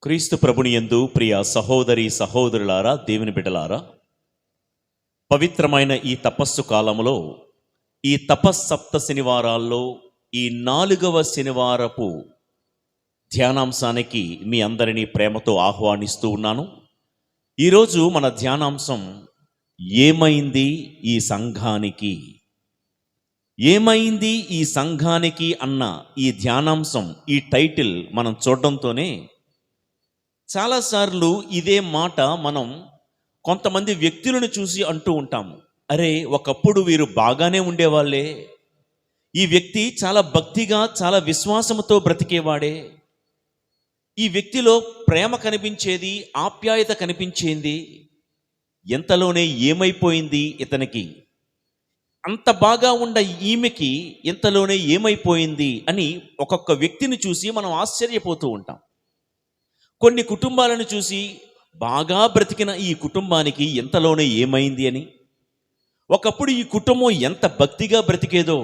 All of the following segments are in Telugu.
క్రీస్తు ప్రభుని యందు ప్రియ సహోదరి సహోదరులారా, దేవుని బిడ్డలారా, పవిత్రమైన ఈ తపస్సు కాలంలో, ఈ తపస్సప్త శనివారాల్లో ఈ 4వ శనివారపు ధ్యానాంశానికి మీ అందరినీ ప్రేమతో ఆహ్వానిస్తూ ఉన్నాను. ఈరోజు మన ధ్యానాంశం ఏమైంది ఈ సంఘానికి. ఏమైంది ఈ సంఘానికి అన్న ఈ ధ్యానాంశం, ఈ టైటిల్ మనం చూడడంతోనే చాలాసార్లు ఇదే మాట మనం కొంతమంది వ్యక్తులను చూసి అంటూ ఉంటాము. అరే, ఒకప్పుడు వీరు బాగానే ఉండేవాళ్ళే, ఈ వ్యక్తి చాలా భక్తిగా చాలా విశ్వాసంతో బ్రతికేవాడే, ఈ వ్యక్తిలో ప్రేమ కనిపించేది, ఆప్యాయత కనిపించేది, ఎంతలోనే ఏమైపోయింది ఇతనికి, అంత బాగా ఉన్న ఈమెకి ఎంతలోనే ఏమైపోయింది అని ఒక్కొక్క వ్యక్తిని చూసి మనం ఆశ్చర్యపోతూ ఉంటాం. కొన్ని కుటుంబాలను చూసి బాగా బ్రతికిన ఈ కుటుంబానికి ఎంతలోనే ఏమైంది అని, ఒకప్పుడు ఈ కుటుంబం ఎంత భక్తిగా బ్రతికేదో,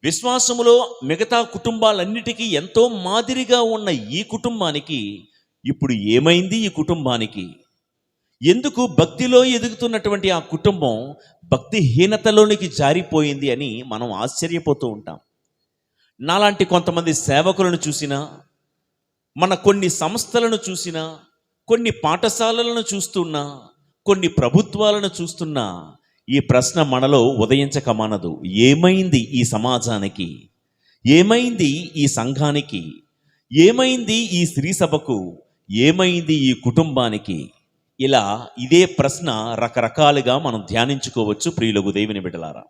విశ్వాసములో మిగతా కుటుంబాలన్నిటికీ ఎంతో మాదిరిగా ఉన్న ఈ కుటుంబానికి ఇప్పుడు ఏమైంది, ఈ కుటుంబానికి ఎందుకు భక్తిలో ఎదుగుతున్నటువంటి ఆ కుటుంబం భక్తిహీనతలోనికి జారిపోయింది అని మనం ఆశ్చర్యపోతూ ఉంటాం. నాలాంటి కొంతమంది సేవకులను చూసినా, మన కొన్ని సంస్థలను చూసినా, కొన్ని పాఠశాలలను చూస్తున్నా, కొన్ని ప్రభుత్వాలను చూస్తున్నా ఈ ప్రశ్న మనలో ఉదయించక మానదు. ఏమైంది ఈ సమాజానికి, ఏమైంది ఈ సంఘానికి, ఏమైంది ఈ స్త్రీ సభకు, ఏమైంది ఈ కుటుంబానికి? ఇలా ఇదే ప్రశ్న రకరకాలుగా మనం ధ్యానించుకోవచ్చు. ప్రియులకు దేవుని బిడ్డలారా,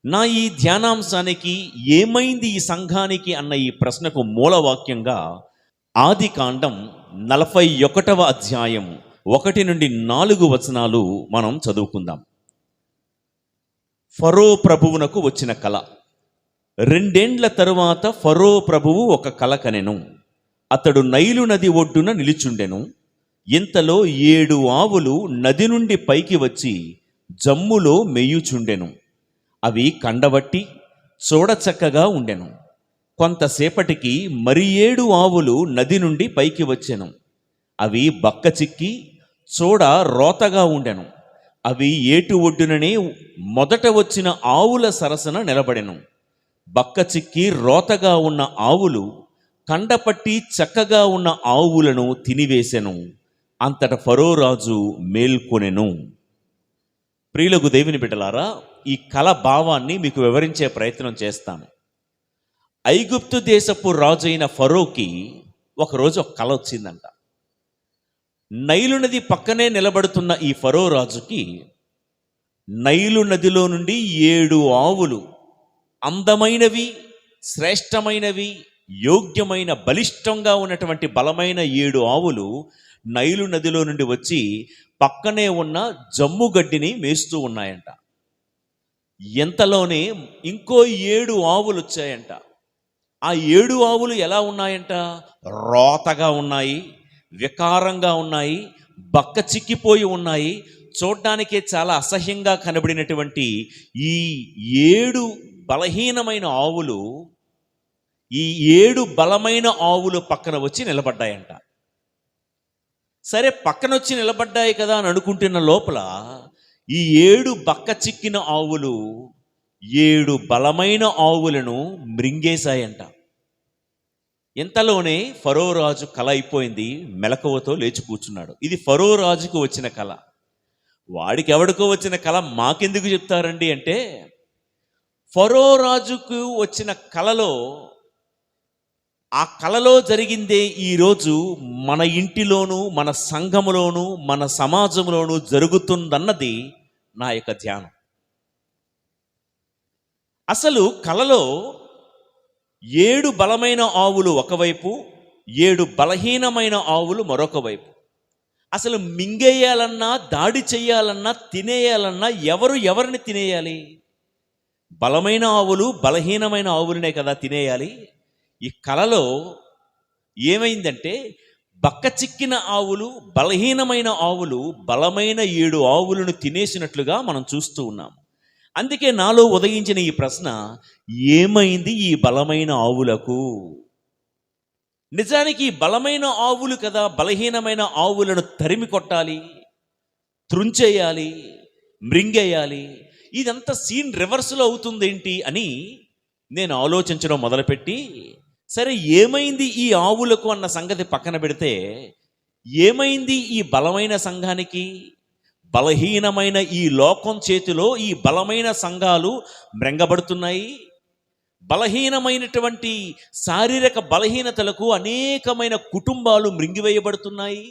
నా ఈ ధ్యానాంశానికి ఏమైంది ఈ సంఘానికి అన్న ఈ ప్రశ్నకు మూలవాక్యంగా ఆదికాండం 41వ అధ్యాయం 1 నుండి 4 వచనాలు మనం చదువుకుందాం. ఫరో ప్రభువునకు వచ్చిన కల. 2 ఏండ్ల తరువాత ఫరో ప్రభువు ఒక కల కనెను. అతడు నైలు నది ఒడ్డున నిలిచుండెను. ఇంతలో 7 ఆవులు నది నుండి పైకి వచ్చి జమ్ములో మెయ్యుచుండెను. అవి కండబట్టి చూడచక్కగా ఉండెను. కొంతసేపటికి మరి 7 ఆవులు నది నుండి పైకి వచ్చెను. అవి బక్క చిక్కి చూడ రోతగా ఉండెను. అవి ఏటు ఒడ్డుననే మొదట వచ్చిన ఆవుల సరసన నిలబడెను. బక్క చిక్కి రోతగా ఉన్న ఆవులు కండపట్టి చక్కగా ఉన్న ఆవులను తినివేశెను. అంతట ఫరో రాజు మేల్కొనెను. ప్రియులకు దేవుని బిడ్డలారా, ఈ కల భావాన్ని మీకు వివరించే ప్రయత్నం చేస్తాను. ఐగుప్తు దేశపు రాజైన ఫరోకి ఒకరోజు ఒక కల వచ్చిందంట. నైలు నది పక్కనే నిలబడుతున్న ఈ ఫరో రాజుకి నైలు నదిలో నుండి 7 ఆవులు, అందమైనవి, శ్రేష్టమైనవి, యోగ్యమైన, బలిష్టంగా ఉన్నటువంటి బలమైన 7 ఆవులు నైలు నదిలో నుండి వచ్చి పక్కనే ఉన్న జమ్ముగడ్డిని మేస్తూ ఉన్నాయంట. ఎంతలోనే ఇంకో 7 ఆవులు వచ్చాయంట. ఆ 7 ఆవులు ఎలా ఉన్నాయంట? రోతగా ఉన్నాయి, వికారంగా ఉన్నాయి, బక్క చిక్కిపోయి ఉన్నాయి. చూడ్డానికే చాలా అసహ్యంగా కనబడినటువంటి ఈ 7 బలహీనమైన ఆవులు, ఈ 7 బలమైన ఆవులు పక్కన వచ్చి నిలబడ్డాయంట. సరే, పక్కనొచ్చి నిలబడ్డాయి కదా అని అనుకుంటున్న లోపల ఈ 7 బక్క చిక్కిన ఆవులు 7 బలమైన ఆవులను మృంగేశాయంట. ఇంతలోనే ఫరో రాజు కల అయిపోయింది. మెలకువతో లేచి కూర్చున్నాడు. ఇది ఫరో రాజుకు వచ్చిన కల. వాడికి ఎవడికో వచ్చిన కల మాకెందుకు చెప్తారండి అంటే, ఫరో రాజుకు వచ్చిన కలలో, ఆ కలలో జరిగిందే ఈరోజు మన ఇంటిలోనూ, మన సంఘములోనూ, మన సమాజంలోనూ జరుగుతుందన్నది నా యొక్క ధ్యానం. అసలు కలలో 7 బలమైన ఆవులు ఒకవైపు, 7 బలహీనమైన ఆవులు మరొక వైపు. అసలు మింగేయాలన్నా, దాడి చేయాలన్నా, తినేయాలన్నా ఎవరిని తినేయాలి? బలమైన ఆవులు బలహీనమైన ఆవులనే కదా తినేయాలి. ఈ కలలో ఏమైందంటే, బక్క చిక్కిన ఆవులు, బలహీనమైన ఆవులు బలమైన 7 ఆవులను తినేసినట్లుగా మనం చూస్తూ ఉన్నాము. అందుకే నాలో ఉదయించిన ఈ ప్రశ్న, ఏమైంది ఈ బలమైన ఆవులకు? నిజానికి ఈ బలమైన ఆవులు కదా, బలహీనమైన ఆవులను తరిమి కొట్టాలి, త్రుంచేయాలి, మృంగేయాలి. ఇదంతా సీన్ రివర్స్లో అవుతుందేంటి అని నేను ఆలోచించడం మొదలుపెట్టి, సరే ఏమైంది ఈ ఆవులకు అన్న సంగతి పక్కన పెడితే, ఏమైంది ఈ బలమైన సంఘానికి? బలహీనమైన ఈ లోకం చేతిలో ఈ బలమైన సంఘాలు మృంగబడుతున్నాయి. బలహీనమైనటువంటి శారీరక బలహీనతలకు అనేకమైన కుటుంబాలు మృంగివేయబడుతున్నాయి.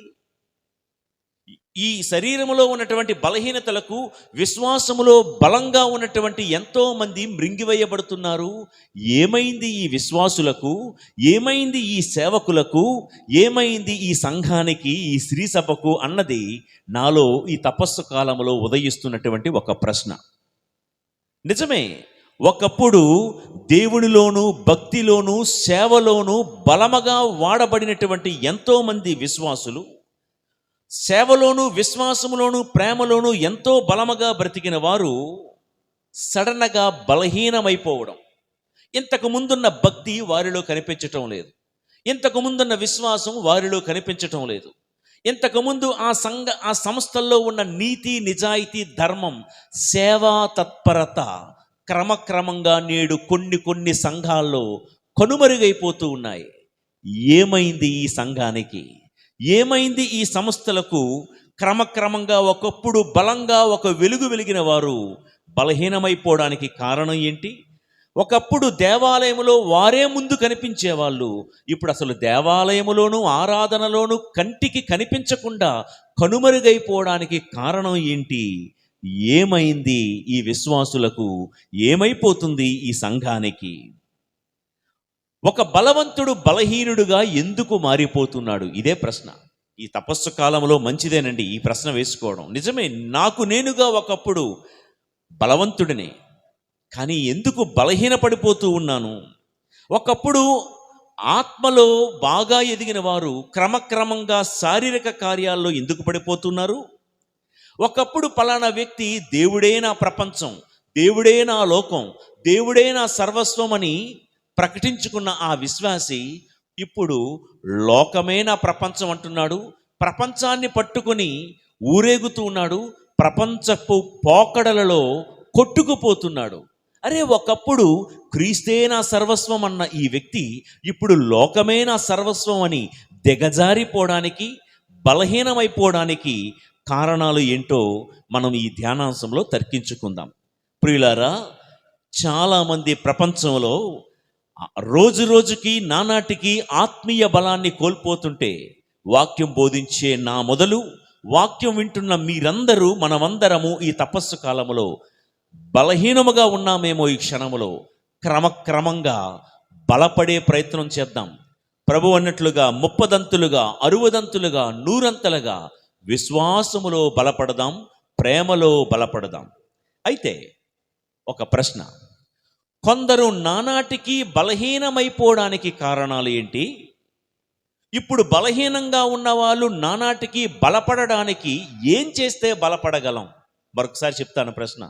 ఈ శరీరములో ఉన్నటువంటి బలహీనతలకు విశ్వాసములో బలంగా ఉన్నటువంటి ఎంతో మంది మృంగివేయబడుతున్నారు. ఏమైంది ఈ విశ్వాసులకు? ఏమైంది ఈ సేవకులకు? ఏమైంది ఈ సంఘానికి, ఈ స్త్రీ సభకు అన్నది నాలో ఈ తపస్సు కాలంలో ఉదయిస్తున్నటువంటి ఒక ప్రశ్న. నిజమే, ఒకప్పుడు దేవునిలోను, భక్తిలోను, సేవలోను బలముగా వాడబడినటువంటి ఎంతోమంది విశ్వాసులు, సేవలోను, విశ్వాసములోను, ప్రేమలోను ఎంతో బలముగా బ్రతికిన వారు సడన్గా బలహీనమైపోవడం. ఇంతకు ముందున్న భక్తి వారిలో కనిపించటం లేదు, ఇంతకు ముందున్న విశ్వాసం వారిలో కనిపించటం లేదు, ఇంతకుముందు ఆ సంస్థల్లో ఉన్న నీతి, నిజాయితీ, ధర్మం, సేవా తత్పరత క్రమక్రమంగా నేడు కొన్ని సంఘాల్లో కనుమరుగైపోతూ ఉన్నాయి. ఏమైంది ఈ సంఘానికి? ఏమైంది ఈ సంస్థలకు? క్రమక్రమంగా ఒకప్పుడు బలంగా ఒక వెలుగు వెలిగిన వారు బలహీనమైపోవడానికి కారణం ఏంటి? ఒకప్పుడు దేవాలయంలో వారే ముందు కనిపించేవాళ్ళు, ఇప్పుడు అసలు దేవాలయములోను, ఆరాధనలోను కంటికి కనిపించకుండా కనుమరుగైపోవడానికి కారణం ఏంటి? ఏమైంది ఈ విశ్వాసులకు? ఏమైపోతుంది ఈ సంఘానికి? ఒక బలవంతుడు బలహీనుడుగా ఎందుకు మారిపోతున్నాడు? ఇదే ప్రశ్న. ఈ తపస్సు కాలంలో మంచిదేనండి ఈ ప్రశ్న వేసుకోవడం. నిజమే, నాకు నేనుగా ఒకప్పుడు బలవంతుడినే, కానీ ఎందుకు బలహీనపడిపోతూ ఉన్నాను? ఒకప్పుడు ఆత్మలో బాగా ఎదిగిన వారు క్రమక్రమంగా శారీరక కార్యాల్లో ఎందుకు పడిపోతున్నారు? ఒకప్పుడు పలానా వ్యక్తి దేవుడే నా ప్రపంచం, దేవుడే నా లోకం, దేవుడే నా సర్వస్వం అని ప్రకటించుకున్న ఆ విశ్వాసి ఇప్పుడు లోకమే నా ప్రపంచం అంటున్నాడు, ప్రపంచాన్ని పట్టుకొని ఊరేగుతూ ఉన్నాడు, ప్రపంచపు పోకడలలో కొట్టుకుపోతున్నాడు. అరే, ఒకప్పుడు క్రీస్తే నా సర్వస్వం అన్న ఈ వ్యక్తి ఇప్పుడు లోకమే నా సర్వస్వం అని దిగజారిపోవడానికి, బలహీనమైపోవడానికి కారణాలు ఏంటో మనం ఈ ధ్యానాంశంలో తర్కించుకుందాం. ప్రియులారా, చాలామంది ప్రపంచంలో రోజు రోజుకి నానాటికి ఆత్మీయ బలాన్ని కోల్పోతుంటే, వాక్యం బోధించే నా మొదలు, వాక్యం వింటున్న మీరందరూ, మనమందరము ఈ తపస్సు కాలంలో బలహీనముగా ఉన్నామేమో. ఈ క్షణములో క్రమక్రమంగా బలపడే ప్రయత్నం చేద్దాం. ప్రభు అన్నట్లుగా 30 60 100 విశ్వాసములో బలపడదాం, ప్రేమలో బలపడదాం. అయితే ఒక ప్రశ్న, కొందరు నానాటికి బలహీనమైపోవడానికి కారణాలు ఏంటి? ఇప్పుడు బలహీనంగా ఉన్న వాళ్ళు నానాటికి బలపడడానికి ఏం చేస్తే బలపడగలం? మరొకసారి చెప్తాను ప్రశ్న.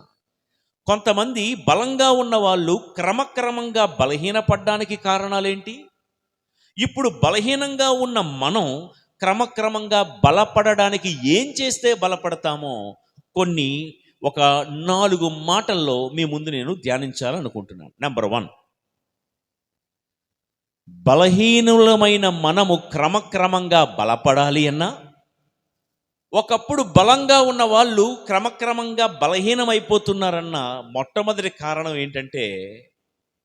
కొంతమంది బలంగా ఉన్న వాళ్ళు క్రమక్రమంగా బలహీనపడడానికి కారణాలేంటి? ఇప్పుడు బలహీనంగా ఉన్న మనం క్రమక్రమంగా బలపడడానికి ఏం చేస్తే బలపడతామో ఒక 4 మాటల్లో మీ ముందు నేను ధ్యానించాలనుకుంటున్నాను. నెంబర్ 1, బలహీనులమైన మనము క్రమక్రమంగా బలపడాలి అన్నా, ఒకప్పుడు బలంగా ఉన్న వాళ్ళు క్రమక్రమంగా బలహీనమైపోతున్నారన్న మొట్టమొదటి కారణం ఏంటంటే,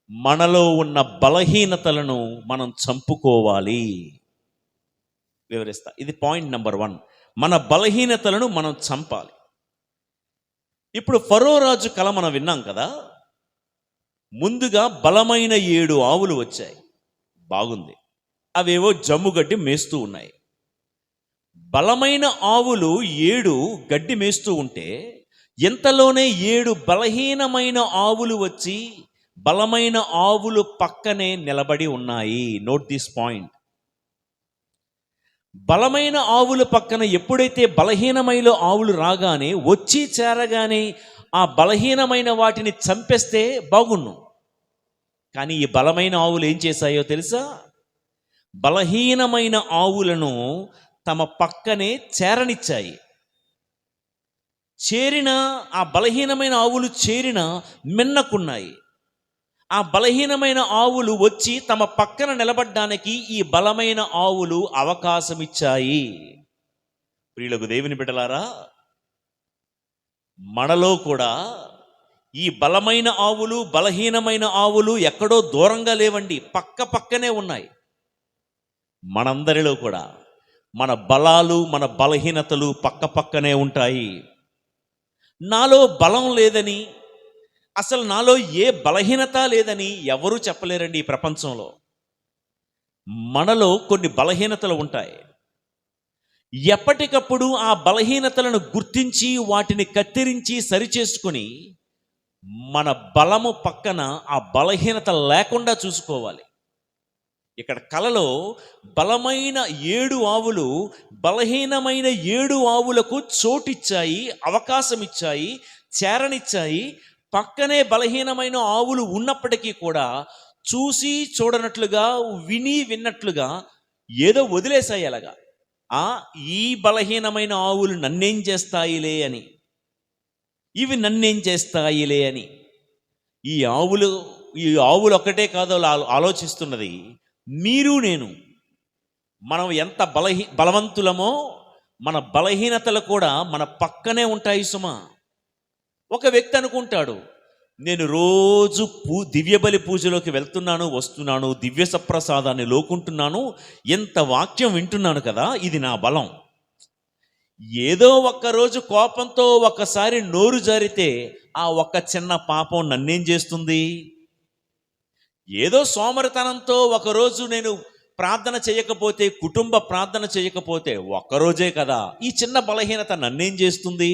మనలో ఉన్న బలహీనతలను మనం చంపుకోవాలి. వివరిస్తా. ఇది పాయింట్ నెంబర్ 1. మన బలహీనతలను మనం చంపాలి. ఇప్పుడు ఫరో రాజు కల మనం విన్నాం కదా. ముందుగా బలమైన 7 ఆవులు వచ్చాయి, బాగుంది, అవేవో జమ్ముగడ్డి మేస్తూ ఉన్నాయి. బలమైన ఆవులు 7 గడ్డి మేస్తూ ఉంటే, ఇంతలోనే 7 బలహీనమైన ఆవులు వచ్చి బలమైన ఆవులు పక్కనే నిలబడి ఉన్నాయి. Note this point. బలమైన ఆవుల పక్కన ఎప్పుడైతే బలహీనమైన ఆవులు రాగానే, వచ్చి చేరగానే ఆ బలహీనమైన వాటిని చంపేస్తే బాగున్ను. కానీ ఈ బలమైన ఆవులు ఏం చేశాయో తెలుసా? బలహీనమైన ఆవులను తమ పక్కనే చేరనిచ్చాయి. చేరిన ఆ బలహీనమైన ఆవులు మిన్నకున్నాయి. ఆ బలహీనమైన ఆవులు వచ్చి తమ పక్కన నిలబడ్డానికి ఈ బలమైన ఆవులు అవకాశం ఇచ్చాయి. ప్రియులకు దేవుని బిడ్డలారా, మనలో కూడా ఈ బలమైన ఆవులు బలహీనమైన ఆవులు ఎక్కడో దూరంగా లేవండి, పక్క పక్కనే ఉన్నాయి. మనందరిలో కూడా మన బలాలు మన బలహీనతలు పక్క పక్కనే ఉంటాయి. నాలో బలం లేదని, అసలు నాలో ఏ బలహీనత లేదని ఎవరూ చెప్పలేరండి ఈ ప్రపంచంలో. మనలో కొన్ని బలహీనతలు ఉంటాయి. ఎప్పటికప్పుడు ఆ బలహీనతలను గుర్తించి వాటిని కత్తిరించి సరిచేసుకొని మన బలము పక్కన ఆ బలహీనత లేకుండా చూసుకోవాలి. ఇక్కడ కలలో బలమైన 7 ఆవులు బలహీనమైన 7 ఆవులకు చోటిచ్చాయి, అవకాశం ఇచ్చాయి, చేరనిచ్చాయి. పక్కనే బలహీనమైన ఆవులు ఉన్నప్పటికీ కూడా చూసి చూడనట్లుగా, విని విన్నట్లుగా ఏదో వదిలేశాయి. అలాగా ఈ బలహీనమైన ఆవులు నన్నేం చేస్తాయిలే అని, ఇవి నన్నేం చేస్తాయిలే అని. ఈ ఆవులు ఒక్కటే కాదు ఆలోచిస్తున్నది, మీరు నేను. మనం ఎంత బలవంతులమో మన బలహీనతలు కూడా మన పక్కనే ఉంటాయి సుమా. ఒక వ్యక్తి అనుకుంటాడు, నేను రోజు దివ్యబలి పూజలోకి వెళ్తున్నాను, వస్తున్నాను, దివ్య సప్రసాదాన్ని లోకుంటున్నాను, ఎంత వాక్యం వింటున్నాను కదా, ఇది నా బలం. ఏదో ఒక్కరోజు కోపంతో ఒక్కసారి నోరు జారితే ఆ ఒక్క చిన్న పాపం నన్నేం చేస్తుంది? ఏదో సోమరితనంతో ఒకరోజు నేను ప్రార్థన చేయకపోతే, కుటుంబ ప్రార్థన చేయకపోతే ఒక్కరోజే కదా, ఈ చిన్న బలహీనత నన్నేం చేస్తుంది?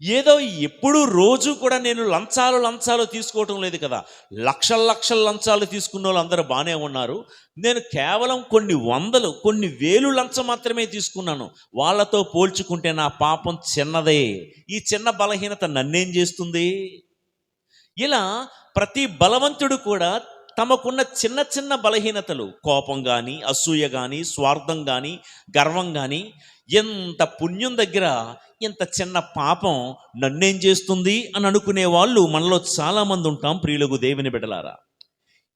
ఏదో ఎప్పుడు రోజు కూడా నేను లంచాలు తీసుకోవటం లేదు కదా, లక్షల లంచాలు తీసుకున్న వాళ్ళు అందరూ బాగానే ఉన్నారు, నేను కేవలం కొన్ని వందలు కొన్ని వేలు లంచం మాత్రమే తీసుకున్నాను, వాళ్ళతో పోల్చుకుంటే నా పాపం చిన్నదే, ఈ చిన్న బలహీనత నన్నేం చేస్తుంది? ఇలా ప్రతి బలవంతుడు కూడా తమకున్న చిన్న చిన్న బలహీనతలు, కోపం కానీ, అసూయ కానీ, స్వార్థం కానీ, గర్వం కానీ, ఎంత పుణ్యం దగ్గర ఇంత చిన్న పాపం నన్నేం చేస్తుంది అని అనుకునే వాళ్ళు మనలో చాలామంది ఉంటాం. ప్రియులకు దేవుని బిడ్డలారా,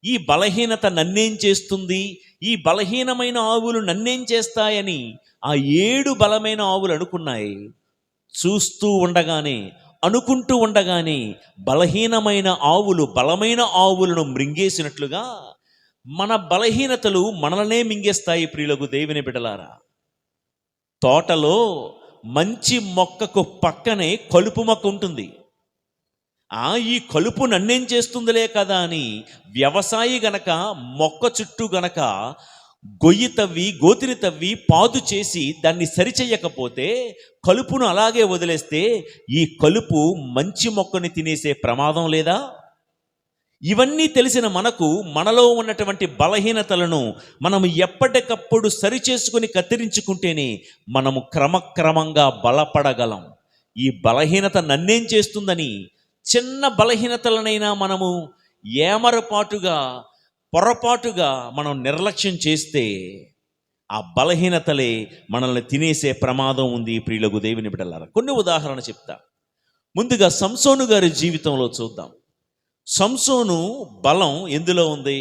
ఈ బలహీనత నన్నేం చేస్తుంది, ఈ బలహీనమైన ఆవులు నన్నేం చేస్తాయని ఆ 7 బలమైన ఆవులు అనుకున్నాయి. చూస్తూ ఉండగానే, అనుకుంటూ ఉండగానే బలహీనమైన ఆవులు బలమైన ఆవులను మృంగేసినట్లుగా మన బలహీనతలు మనలనే మింగేస్తాయి. ప్రియులకు దేవుని బిడ్డలారా, తోటలో మంచి మొక్కకు పక్కనే కలుపు మొక్క ఉంటుంది. ఈ కలుపు నన్నేం చేస్తుందిలే కదా అని వ్యవసాయి గనక మొక్క చుట్టూ గనక గోతిని తవ్వి పాదు చేసి దాన్ని సరిచేయకపోతే, కలుపును అలాగే వదిలేస్తే ఈ కలుపు మంచి మొక్కని తినేసే ప్రమాదం లేదా? ఇవన్నీ తెలిసిన మనకు మనలో ఉన్నటువంటి బలహీనతలను మనము ఎప్పటికప్పుడు సరిచేసుకుని కత్తిరించుకుంటేనే మనము క్రమక్రమంగా బలపడగలం. ఈ బలహీనత నన్నేం చేస్తుందని చిన్న బలహీనతలనైనా మనము పొరపాటుగా మనం నిర్లక్ష్యం చేస్తే ఆ బలహీనతలే మనల్ని తినేసే ప్రమాదం ఉంది. ప్రియులకు దేవుని బిడ్డలారా, కొన్ని ఉదాహరణ చెప్తా. ముందుగా సంసోను గారి జీవితంలో చూద్దాం. సంసోను బలం ఎందులో ఉంది?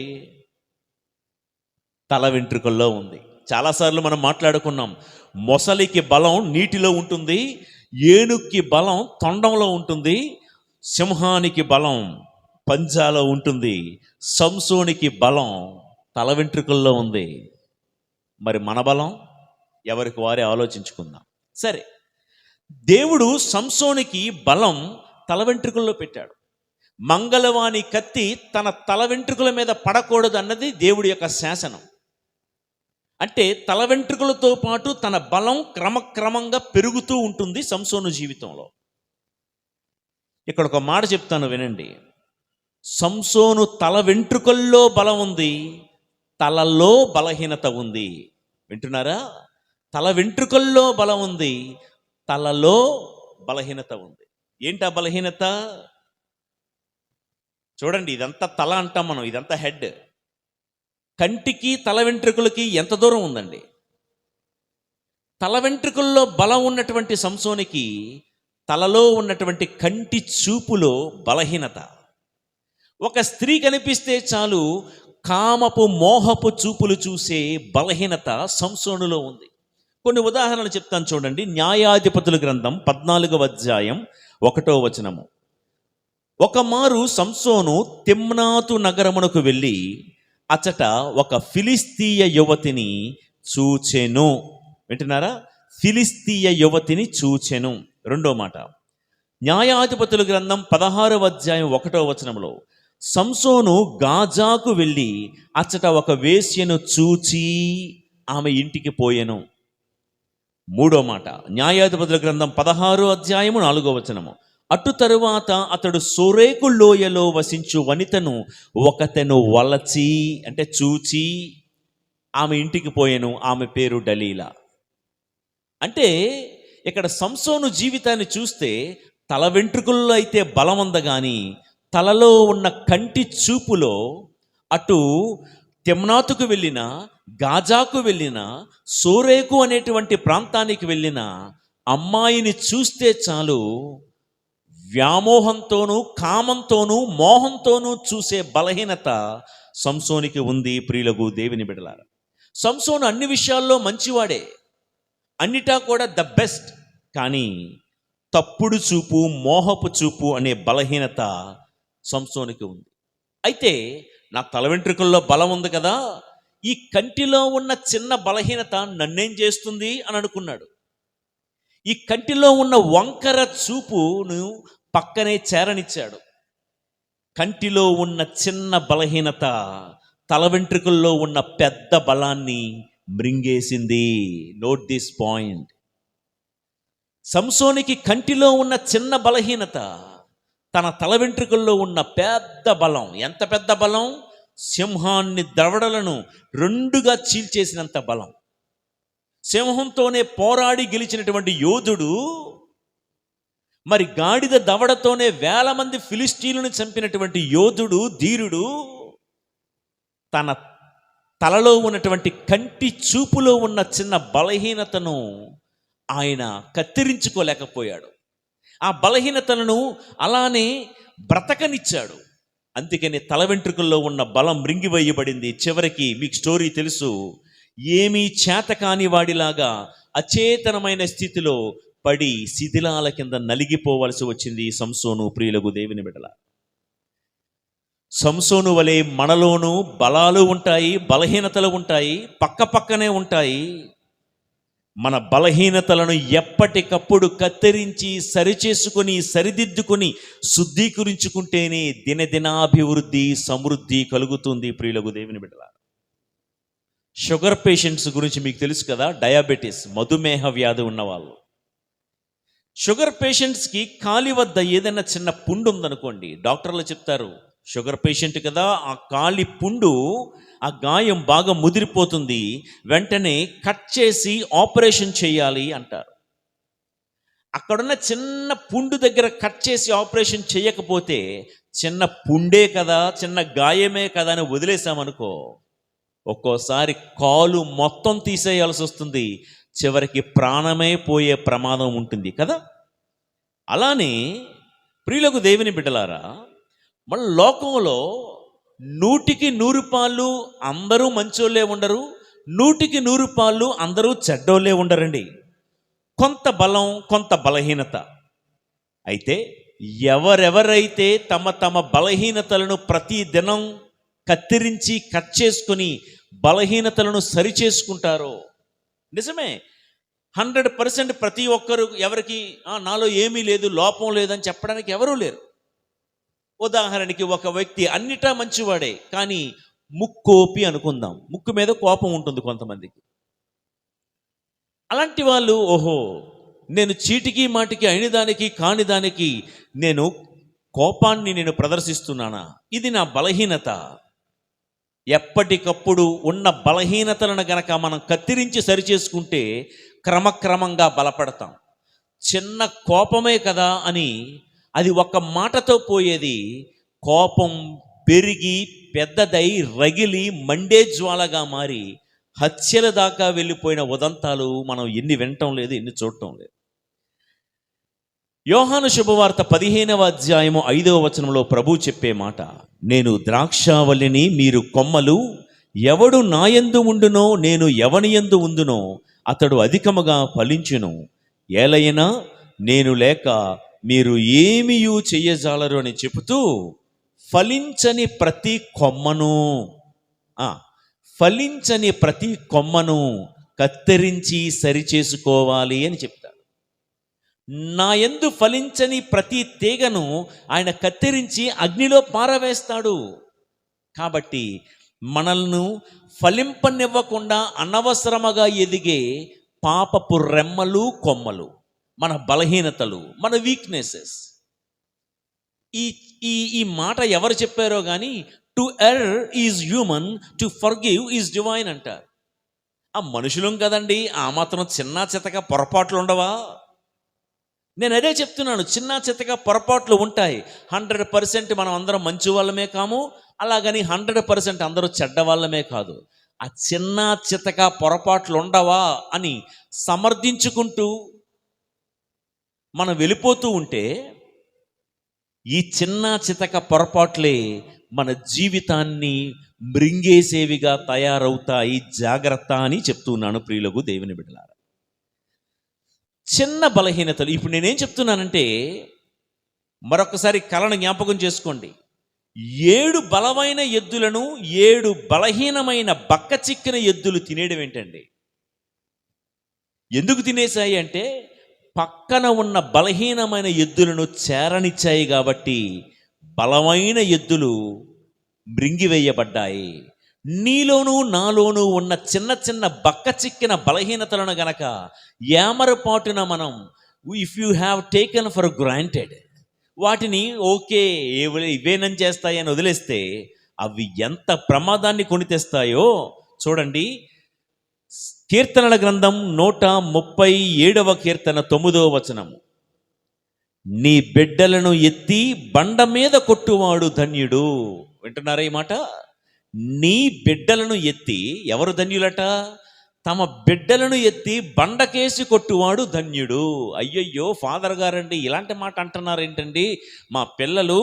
తల వెంట్రుకల్లో ఉంది. చాలాసార్లు మనం మాట్లాడుకున్నాం, మొసలికి బలం నీటిలో ఉంటుంది, ఏనుగుకి బలం తొండంలో ఉంటుంది, సింహానికి బలం పంజాలో ఉంటుంది, సంసోనికి బలం తల వెంట్రుకల్లో ఉంది. మరి మన బలం ఎవరికి వారే ఆలోచించుకుందాం. సరే, దేవుడు సంసోనికి బలం తల వెంట్రుకల్లో పెట్టాడు. మంగళవాణి కత్తి తన తల వెంట్రుకల మీద పడకూడదు అన్నది దేవుడి యొక్క శాసనం. అంటే తల వెంట్రుకలతో పాటు తన బలం క్రమక్రమంగా పెరుగుతూ ఉంటుంది సంసోను జీవితంలో. ఇక్కడ ఒక మాట చెప్తాను వినండి. సంసోను తల వెంట్రుకల్లో బలం ఉంది, తలలో బలహీనత ఉంది. వింటున్నారా? తల వెంట్రుకల్లో బలం ఉంది, తలలో బలహీనత ఉంది. ఏంటా బలహీనత? చూడండి, ఇదంతా తల అంటాం మనం, ఇదంతా హెడ్. కంటికి తల వెంట్రుకలకి ఎంత దూరం ఉందండి? తల వెంట్రుకల్లో బలం ఉన్నటువంటి సంసోనికి తలలో ఉన్నటువంటి కంటి చూపులో బలహీనత. ఒక స్త్రీ కనిపిస్తే చాలు కామపు మోహపు చూపులు చూసే బలహీనత సంసోనులో ఉంది. కొన్ని ఉదాహరణలు చెప్తాను చూడండి. న్యాయాధిపతుల గ్రంథం 14వ అధ్యాయం 1వ వచనము. ఒక మారు సంసోను తిమ్నాతు నగరమునకు వెళ్ళి అచట ఒక ఫిలిస్తీయ యువతిని చూచెను. వింటున్నారా? ఫిలిస్తీయ యువతిని చూచెను. రెండో మాట, న్యాయాధిపతుల గ్రంథం 16వ అధ్యాయం 1వ వచనంలో సంసోను గాజాకు వెళ్ళి అచ్చట ఒక వేశ్యను చూచి ఆమె ఇంటికి పోయెను. మూడో మాట, న్యాయాధిపతుల గ్రంథం 16వ అధ్యాయము 4వ వచనము. అటు తరువాత అతడు సోరేకు లోయలో వసించు వనితను ఒకతను వలచి అంటే చూచి ఆమె ఇంటికి పోయెను. ఆమె పేరు డలీలా. అంటే ఇక్కడ సంసోను జీవితాన్ని చూస్తే తల వెంట్రుకల్లో అయితే బలం ఉంది, కానీ తలలో ఉన్న కంటి చూపులో అటు తిమ్నాతుకు వెళ్ళిన, గాజాకు వెళ్ళిన, సోరేకు అనేటువంటి ప్రాంతానికి వెళ్ళిన అమ్మాయిని చూస్తే చాలు వ్యామోహంతోనూ కామంతోనూ మోహంతోనూ చూసే బలహీనత సంసోనికి ఉంది. ప్రియులకు దేవుని బిడ్డలారా, సంసోను అన్ని విషయాల్లో మంచివాడే, అన్నిటా కూడా ద బెస్ట్. కానీ తప్పుడు చూపు, మోహపు చూపు అనే బలహీనత సంసోనికి ఉంది. అయితే నా తల వెంట్రుకల్లో బలం ఉంది కదా, ఈ కంటిలో ఉన్న చిన్న బలహీనత నన్నేం చేస్తుంది అని అనుకున్నాడు. ఈ కంటిలో ఉన్న వంకర చూపును పక్కనే చేరనిచ్చాడు. కంటిలో ఉన్న చిన్న బలహీనత తల వెంట్రుకల్లో ఉన్న పెద్ద బలాన్ని మృంగేసింది. Note this point. సంసోనికి కంటిలో ఉన్న చిన్న బలహీనత తన తల వెంట్రుకల్లో ఉన్న పెద్ద బలం. ఎంత పెద్ద బలం? సింహాన్ని దవడలను రెండుగా చీల్చేసినంత బలం. సింహంతోనే పోరాడి గెలిచినటువంటి యోధుడు, మరి గాడిద దవడతోనే 1000 మంది ఫిలిస్టీయులను చంపినటువంటి యోధుడు, ధీరుడు, తన తలలో ఉన్నటువంటి కంటి చూపులో ఉన్న చిన్న బలహీనతను ఆయన కత్తిరించుకోలేకపోయాడు. ఆ బలహీనతలను అలానే బ్రతకనిచ్చాడు. అందుకని తల వెంట్రుకల్లో ఉన్న బలం మృంగివేయబడింది. చివరికి మీకు స్టోరీ తెలుసు. ఏమీ చేత కాని వాడిలాగా అచేతనమైన స్థితిలో పడి శిథిలాల కింద నలిగిపోవలసి వచ్చింది సంసోను. ప్రియులకు దేవుని బిడ్డల, సంసోను వలె మనలోనూ బలాలు ఉంటాయి, బలహీనతలు ఉంటాయి, పక్క పక్కనే ఉంటాయి. మన బలహీనతలను ఎప్పటికప్పుడు కత్తిరించి సరిచేసుకొని సరిదిద్దుకొని శుద్ధీకరించుకుంటేనే దినదినాభివృద్ధి, సమృద్ధి కలుగుతుంది. ప్రియులకు దేవుని బిడ్డల, షుగర్ పేషెంట్స్ గురించి మీకు తెలుసు కదా, డయాబెటీస్, మధుమేహ వ్యాధి ఉన్నవాళ్ళు. షుగర్ పేషెంట్స్కి కాలి వద్ద ఏదైనా చిన్న పుండు ఉందనుకోండి, డాక్టర్లు చెప్తారు షుగర్ పేషెంట్ కదా, ఆ కాలి పుండు, ఆ గాయం బాగా ముదిరిపోతుంది, వెంటనే కట్ చేసి ఆపరేషన్ చేయాలి అంటారు. అక్కడున్న చిన్న పుండు దగ్గర కట్ చేసి ఆపరేషన్ చేయకపోతే చిన్న పుండే కదా, చిన్న గాయమే కదా అని వదిలేసామనుకో, ఒక్కోసారి కాలు మొత్తం తీసేయాల్సి వస్తుంది, చివరికి ప్రాణమే పోయే ప్రమాదం ఉంటుంది కదా. అలానే ప్రియులకు దేవుని బిడ్డలారా, మన లోకంలో 100కి 100 పాళ్ళు అందరూ మంచోళ్ళే ఉండరు, 100కి 100 పాళ్ళు అందరూ చెడ్డోళ్ళే ఉండరండి. కొంత బలం, కొంత బలహీనత. అయితే ఎవరెవరైతే తమ తమ బలహీనతలను ప్రతి దినం కత్తిరించి కట్ చేసుకుని బలహీనతలను సరిచేసుకుంటారో, నిజమే 100% ప్రతి ఒక్కరు ఎవరికి నాలో ఏమీ లేదు, లోపం లేదని చెప్పడానికి ఎవరూ లేరు. ఉదాహరణకి ఒక వ్యక్తి అన్నిటా మంచివాడే, కానీ ముక్కోపి అనుకుందాం, ముక్కు మీద కోపం ఉంటుంది కొంతమందికి. అలాంటి వాళ్ళు, ఓహో నేను చీటికి మాటికి అయిన దానికి కాని దానికి నేను కోపాన్ని నేను ప్రదర్శిస్తున్నానా, ఇది నా బలహీనత. ఎప్పటికప్పుడు ఉన్న బలహీనతలను గనక మనం కత్తిరించి సరిచేసుకుంటే క్రమక్రమంగా బలపడతాం. చిన్న కోపమే కదా అని అది ఒక మాటతో పోయేది, కోపం పెరిగి పెద్దదై రగిలి మండే జ్వాలగా మారి హత్యల దాకా వెళ్ళిపోయిన ఉదంతాలు మనం ఎన్ని వినటం లేదు, ఎన్ని చూడటం లేదు. యోహాను శుభవార్త 15వ అధ్యాయము 5వ వచనంలో ప్రభు చెప్పే మాట, నేను ద్రాక్షావల్లిని, మీరు కొమ్మలు. ఎవడు నాయందు ఉండునో, నేను ఎవని యందు ఉందునో అతడు అధికముగా ఫలించును. ఏలైనా నేను లేక మీరు ఏమీయూ చెయ్యజాలరు అని చెబుతూ ఫలించని ప్రతి కొమ్మను ఫలించని ప్రతి కొమ్మను కత్తిరించి సరిచేసుకోవాలి అని చెప్తాడు. నా యందు ఫలించని ప్రతి తీగను ఆయన కత్తిరించి అగ్నిలో పారవేస్తాడు. కాబట్టి మనల్ని ఫలింపనివ్వకుండా అనవసరముగా ఎదిగే పాపపు రెమ్మలు, కొమ్మలు, మన బలహీనతలు, మన వీక్నెసెస్. ఈ ఈ ఈ మాట ఎవరు చెప్పారో కానీ, to err is human, to forgive is divine అంటారు. ఆ మనుషులం కదండి, ఆ మాత్రం చిన్న చితక పొరపాట్లు ఉండవా? నేను అదే చెప్తున్నాను, చిన్న చితక పొరపాట్లు ఉంటాయి. 100% మనం అందరం మంచి వాళ్ళమే కాము, అలాగని 100% అందరూ చెడ్డ వాళ్ళమే కాదు. ఆ చిన్న చితక పొరపాట్లు ఉండవా అని సమర్థించుకుంటూ మనం వెళ్ళిపోతూ ఉంటే, ఈ చిన్న చితక పొరపాట్లే మన జీవితాన్ని మృంగేసేవిగా తయారవుతాయి. జాగ్రత్త అని చెప్తున్నాను ప్రియులకు, దేవుని బిడ్డలారా. చిన్న బలహీనతలు. ఇప్పుడు నేనేం చెప్తున్నానంటే, మరొకసారి కళను జ్ఞాపకం చేసుకోండి. 7 బలమైన ఎద్దులను 7 బలహీనమైన బక్క చిక్కిన ఎద్దులు తినేయడం ఏంటండి? ఎందుకు తినేశాయి అంటే, పక్కన ఉన్న బలహీనమైన ఎద్దులను చేరనిచ్చాయి కాబట్టి బలమైన ఎద్దులు మృంగివేయబడ్డాయి. నీలోనూ నాలోనూ ఉన్న చిన్న చిన్న బక్క చిక్కిన బలహీనతలను గనక ఏమరపాటున మనం, if you have taken for granted, వాటిని ఓకే ఇవేనం చేస్తాయని వదిలేస్తే అవి ఎంత ప్రమాదాన్ని కొని తెస్తాయో చూడండి. కీర్తనల గ్రంథం 137వ కీర్తన 9వ వచనము, నీ బిడ్డలను ఎత్తి బండ మీద కొట్టువాడు ధన్యుడు. వింటున్నారా ఈ మాట? నీ బిడ్డలను ఎత్తి, ఎవరు ధన్యులట? తమ బిడ్డలను ఎత్తి బండకేసి కొట్టువాడు ధన్యుడు. అయ్యయ్యో ఫాదర్ గారండి ఇలాంటి మాట అంటున్నారు ఏంటండి? మా పిల్లలు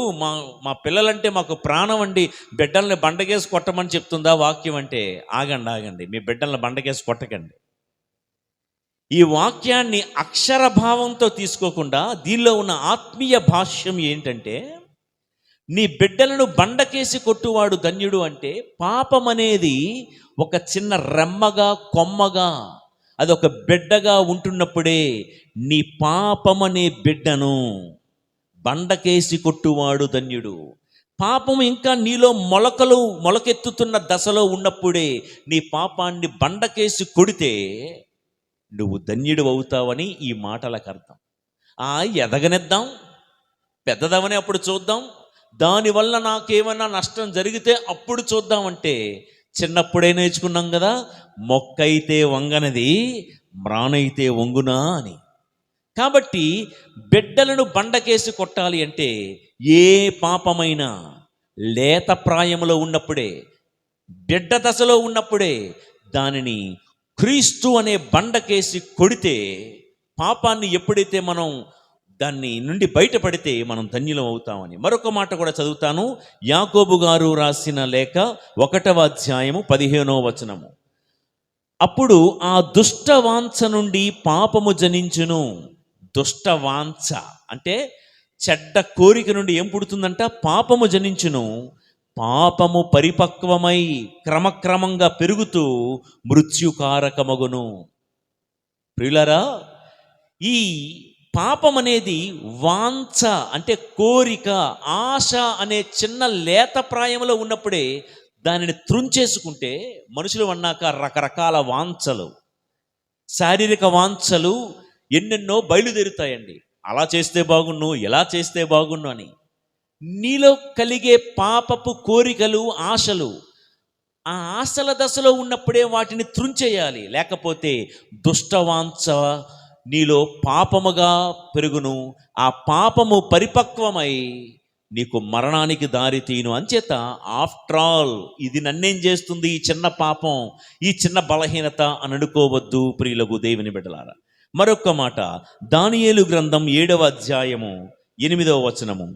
మా పిల్లలంటే మాకు ప్రాణం అండి, బిడ్డల్ని బండకేసి కొట్టమని చెప్తుందా వాక్యం అంటే? ఆగండి, మీ బిడ్డల్ని బండకేసి కొట్టకండి. ఈ వాక్యాన్ని అక్షరభావంతో తీసుకోకుండా దీనిలో ఉన్న ఆత్మీయ భాష్యం ఏంటంటే, నీ బిడ్డలను బండకేసి కొట్టువాడు ధన్యుడు అంటే, పాపం అనేది ఒక చిన్న రెమ్మగా, కొమ్మగా, అదొక బిడ్డగా ఉంటున్నప్పుడే నీ పాపమనే బిడ్డను బండకేసి కొట్టువాడు ధన్యుడు. పాపం ఇంకా నీలో మొలకెత్తుతున్న దశలో ఉన్నప్పుడే నీ పాపాన్ని బండకేసి కొడితే నువ్వు ధన్యుడు అవుతావని ఈ మాటలకు అర్థం. ఎదగనిద్దాం, పెద్దదవని అప్పుడు చూద్దాం, దానివల్ల నాకేమన్నా నష్టం జరిగితే అప్పుడు చూద్దామంటే చిన్నప్పుడే నేర్చుకున్నాం కదా, మొక్కైతే వంగనది మ్రానైతే వంగునా అని. కాబట్టి బిడ్డలను బండకేసి కొట్టాలి అంటే ఏ పాపమైనా లేత ప్రాయంలో ఉన్నప్పుడే, బిడ్డ దశలో ఉన్నప్పుడే దానిని క్రీస్తు అనే బండకేసి కొడితే, పాపాన్ని ఎప్పుడైతే మనం దాన్ని నుండి బయటపడితే మనం ధన్యులం అవుతామని. మరొక మాట కూడా చదువుతాను. యాకోబు గారు రాసిన లేఖ 1వ అధ్యాయము 15వ వచనము, అప్పుడు ఆ దుష్టవాంఛ నుండి పాపము జనించును. దుష్టవాంఛ అంటే చెడ్డ కోరిక నుండి ఏం పుడుతుందంట? పాపము జనించును. పాపము పరిపక్వమై క్రమక్రమంగా పెరుగుతూ మృత్యుకారకమగును. ప్రియులారా, ఈ పాపం అనేది వాంఛ అంటే కోరిక, ఆశ అనే చిన్న లేత ప్రాయంలో ఉన్నప్పుడే దానిని త్రుంచేసుకుంటే, మనుషులు అన్నాక రకరకాల వాంఛలు, శారీరక వాంఛలు ఎన్నెన్నో బయలుదేరుతాయండి. అలా చేస్తే బాగున్ను, ఇలా చేస్తే బాగున్ను అని. నీలో కలిగే పాపపు కోరికలు, ఆశలు, ఆ ఆశల దశలో ఉన్నప్పుడే వాటిని త్రుంచేయాలి. లేకపోతే దుష్టవాంఛ నీలో పాపముగా పెరుగును. ఆ పాపము పరిపక్వమై నీకు మరణానికి దారి తీయను. అంచేత ఆఫ్టర్ ఆల్ ఇది నన్నేం చేస్తుంది, ఈ చిన్న పాపం, ఈ చిన్న బలహీనత అని అనుకోవద్దు ప్రియులకు దేవుని బిడ్డలారా. మరొక మాట, దానియేలు గ్రంథం 7వ అధ్యాయము 8వ వచనము.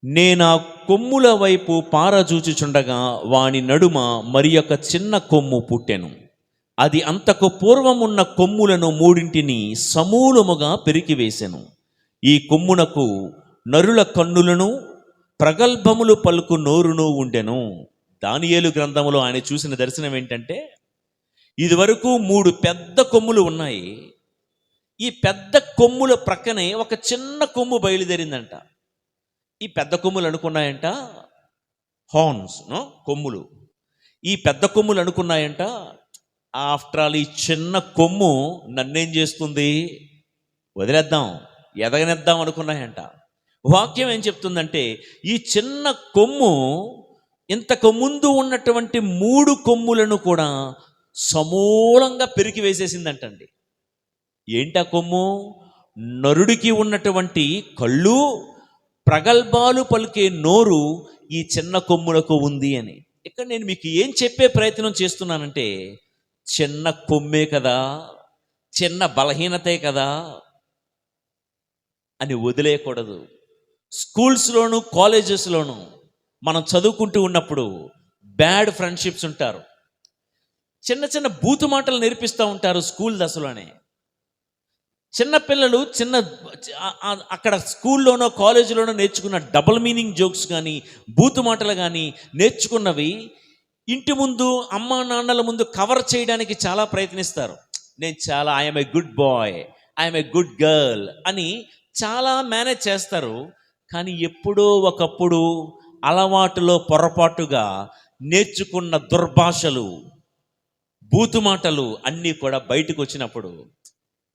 నేనా కొమ్ముల వైపు పారజూచుచుండగా వాని నడుమ మరి ఒక చిన్న కొమ్ము పుట్టెను. అది అంతకు పూర్వమున్న కొమ్ములను మూడింటిని సమూలముగా పెరికివేసెను. ఈ కొమ్మునకు నరుల కన్నులను ప్రగల్భములు పలుకు నోరును ఉండెను. దానియేలు గ్రంథములో ఆయన చూసిన దర్శనం ఏంటంటే, ఇదివరకు 3 పెద్ద కొమ్ములు ఉన్నాయి. ఈ పెద్ద కొమ్ముల ప్రక్కనే ఒక చిన్న కొమ్ము బయలుదేరిందంట. ఈ పెద్ద కొమ్ములు అనుకున్నాయంట హార్న్స్, కొమ్ములు. ఈ పెద్ద కొమ్ములు అనుకున్నాయంట, ఆఫ్టర్ ఆల్ ఈ చిన్న కొమ్ము నన్నేం చేస్తుంది, వదిలేద్దాం, ఎదగనిద్దాం అనుకున్నాయంట. వాక్యం ఏం చెప్తుందంటే, ఈ చిన్న కొమ్ము ఇంతకు ముందు ఉన్నటువంటి 3 కొమ్ములను కూడా సమూలంగా పెరికి వేసేసిందంటండి. ఏంటా కొమ్ము? నరుడికి ఉన్నటువంటి కళ్ళు, ప్రగల్భాలు పలికే నోరు ఈ చిన్న కొమ్ములకు ఉంది అని. ఇక్కడ నేను మీకు ఏం చెప్పే ప్రయత్నం చేస్తున్నానంటే, చిన్న కొమ్మే కదా, చిన్న బలహీనతే కదా అని వదిలేయకూడదు. స్కూల్స్లోను కాలేజెస్లోను మనం చదువుకుంటూ ఉన్నప్పుడు బ్యాడ్ ఫ్రెండ్షిప్స్ ఉంటారు. చిన్న చిన్న బూతు మాటలు నేర్పిస్తూ ఉంటారు స్కూల్ దశలోనే. చిన్నపిల్లలు అక్కడ స్కూల్లోనో కాలేజీలోనో నేర్చుకున్న డబుల్ మీనింగ్ జోక్స్ కానీ బూతు మాటలు కానీ నేర్చుకున్నవి ఇంటి ముందు అమ్మా నాన్నల ముందు కవర్ చేయడానికి చాలా ప్రయత్నిస్తారు. I'm a good boy, I'm a good girl అని చాలా మేనేజ్ చేస్తారు. కానీ ఎప్పుడో ఒకప్పుడు అలవాటులో పొరపాటుగా నేర్చుకున్న దుర్భాషలు, బూతు మాటలు అన్నీ కూడా బయటకు వచ్చినప్పుడు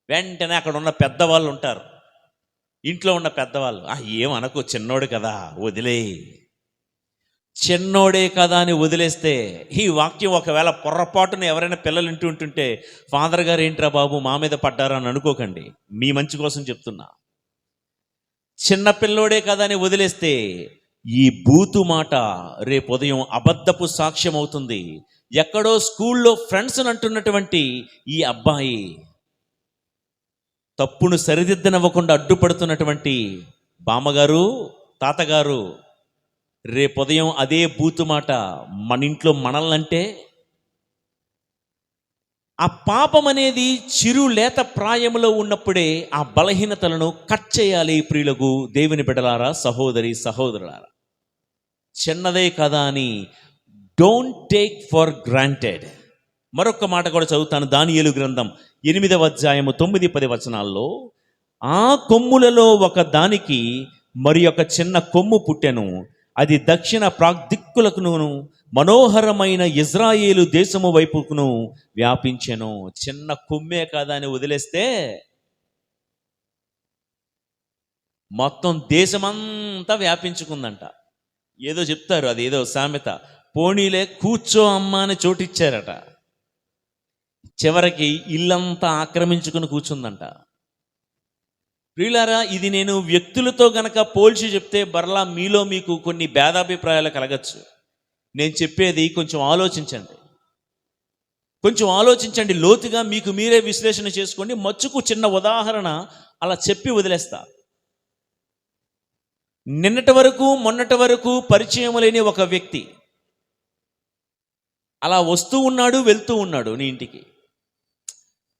వెంటనే అక్కడ ఉన్న పెద్దవాళ్ళు ఉంటారు, ఇంట్లో ఉన్న పెద్దవాళ్ళు, ఏమనకు, చిన్నోడు కదా వదిలే, చిన్నోడే కదా అని వదిలేస్తే, ఈ వాక్యం ఒకవేళ పొరపాటున ఎవరైనా పిల్లలు ఇంటూ ఉంటుంటే, ఫాదర్ గారు ఏంట్రా బాబు మా మీద పడ్డారా అని అనుకోకండి, మీ మంచి కోసం చెప్తున్నా. చిన్న పిల్లోడే కదా అని వదిలేస్తే ఈ బూతు మాట రేపు ఉదయం అబద్ధపు సాక్ష్యం అవుతుంది. ఎక్కడో స్కూల్లో ఫ్రెండ్స్ అంటున్నటువంటి ఈ అబ్బాయి తప్పును సరిదిద్దనివ్వకుండా అడ్డుపడుతున్నటువంటి బామ్మగారు, తాతగారు, రేపు ఉదయం అదే బూతు మాట మన ఇంట్లో మనల్నంటే, ఆ పాపం అనేది చిరు లేత ప్రాయములో ఉన్నప్పుడే ఆ బలహీనతలను కట్ చేయాలి. ప్రియులకు దేవుని బిడ్డలారా, సహోదరి సహోదరులారా, చిన్నదే కదా అని డోంట్ టేక్ ఫర్ గ్రాంటెడ్. మరొక మాట కూడా చదువుతాను, దానియేలు గ్రంథం 8వ అధ్యాయము 9-10 వచనాల్లో. ఆ కొమ్ములలో ఒక దానికి మరి ఒక చిన్న కొమ్ము పుట్టెను. అది దక్షిణ ప్రాగ్దిక్కులకును మనోహరమైన ఇజ్రాయేలు దేశము వైపుకును వ్యాపించెను. చిన్న కొమ్మే కదా అని వదిలేస్తే మొత్తం దేశమంతా వ్యాపించుకుందంట. ఏదో చెప్తారు, అది ఏదో సామెత, పోనీలే కూర్చో అమ్మ అని చోటిచ్చారట, చివరికి ఇల్లంతా ఆక్రమించుకుని కూర్చుందంట. ప్రియులారా, ఇది నేను వ్యక్తులతో గనక పోల్చి చెప్తే బర్లా మీలో మీకు కొన్ని భేదాభిప్రాయాలు కలగచ్చు. నేను చెప్పేది కొంచెం ఆలోచించండి, లోతుగా మీకు మీరే విశ్లేషణ చేసుకోండి. మచ్చుకు చిన్న ఉదాహరణ అలా చెప్పి వదిలేస్తా. నిన్నటి వరకు మొన్నటి వరకు పరిచయం లేని ఒక వ్యక్తి అలా వస్తూ ఉన్నాడు, వెళ్తూ ఉన్నాడు నీ ఇంటికి.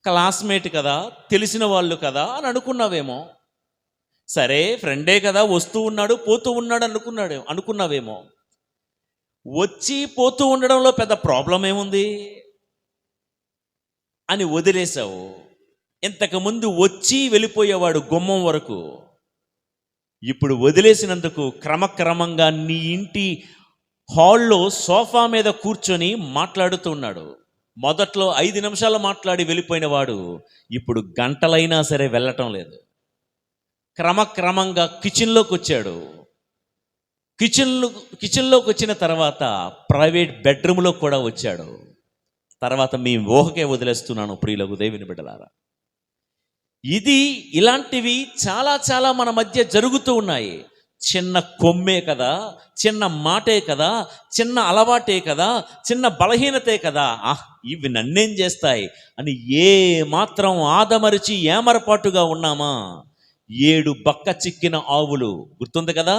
క్లాస్మేట్ కదా, తెలిసిన వాళ్ళు కదా అని అనుకున్నావేమో. సరే, ఫ్రెండే కదా, వస్తూ ఉన్నాడు పోతూ ఉన్నాడు అనుకున్నావేమో. వచ్చి పోతూ ఉండడంలో పెద్ద ప్రాబ్లం ఏముంది అని వదిలేసావు. ఇంతకుముందు వచ్చి వెళ్ళిపోయేవాడు గుమ్మం వరకు, ఇప్పుడు వదిలేసినందుకు క్రమక్రమంగా నీ ఇంటి హాల్లో సోఫా మీద కూర్చొని మాట్లాడుతూ ఉన్నాడు. మొదట్లో 5 నిమిషాలు మాట్లాడి వెళ్ళిపోయిన వాడు ఇప్పుడు గంటలైనా సరే వెళ్ళటం లేదు. క్రమక్రమంగా కిచెన్లోకి వచ్చాడు. కిచెన్లోకి వచ్చిన తర్వాత ప్రైవేట్ బెడ్రూమ్లో కూడా వచ్చాడు. తర్వాత మీ ఊహకే వదిలేస్తున్నాను ప్రియులకు దేవుని బిడ్డలారా. ఇలాంటివి చాలా చాలా మన మధ్య జరుగుతూ ఉన్నాయి. చిన్న కొమ్మే కదా, చిన్న మాటే కదా, చిన్న అలవాటే కదా, చిన్న బలహీనతే కదా, ఇవి నన్నేం చేస్తాయి అని ఏ మాత్రం ఆదమరిచి ఏమరపాటుగా ఉన్నామా? 7 బక్క చిక్కిన ఆవులు గుర్తుంది కదా,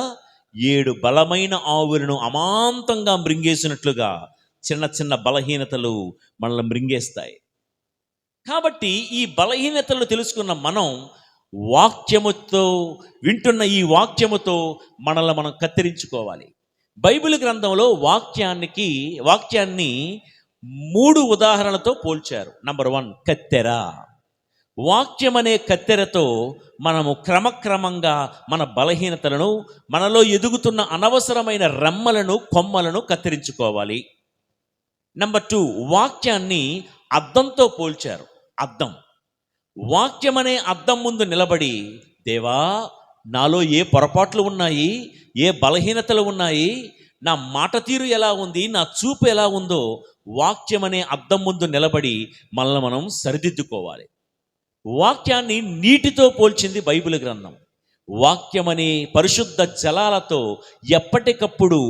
7 బలమైన ఆవులను అమాంతంగా మృంగేసినట్లుగా చిన్న చిన్న బలహీనతలు మనల్ని మృంగేస్తాయి. కాబట్టి ఈ బలహీనతలను తెలుసుకున్న మనం వాక్యముతో, వింటున్న ఈ వాక్యముతో మనల్ని మనం కత్తిరించుకోవాలి. బైబిల్ గ్రంథంలో వాక్యాన్ని 3 ఉదాహరణలతో పోల్చారు. నంబర్ 1 కత్తెర. వాక్యం అనే కత్తెరతో మనము క్రమక్రమంగా మన బలహీనతలను, మనలో ఎదుగుతున్న అనవసరమైన రెమ్మలను, కొమ్మలను కత్తిరించుకోవాలి. నంబర్ 2 వాక్యాన్ని అద్దంతో పోల్చారు. అద్దం. వాక్యం అనే అద్దం ముందు నిలబడి, దేవా నాలో ఏ పొరపాట్లు ఉన్నాయి, ఏ బలహీనతలు ఉన్నాయి, నా మాట తీరు ఎలా ఉంది, నా చూపు ఎలా ఉందో వాక్యం అనే అద్దం ముందు నిలబడి మనల్ని మనం సరిదిద్దుకోవాలి. వాక్యాన్ని నీటితో పోల్చింది బైబిల్ గ్రంథం. వాక్యమనే పరిశుద్ధ జలాలతో ఎప్పటికప్పుడు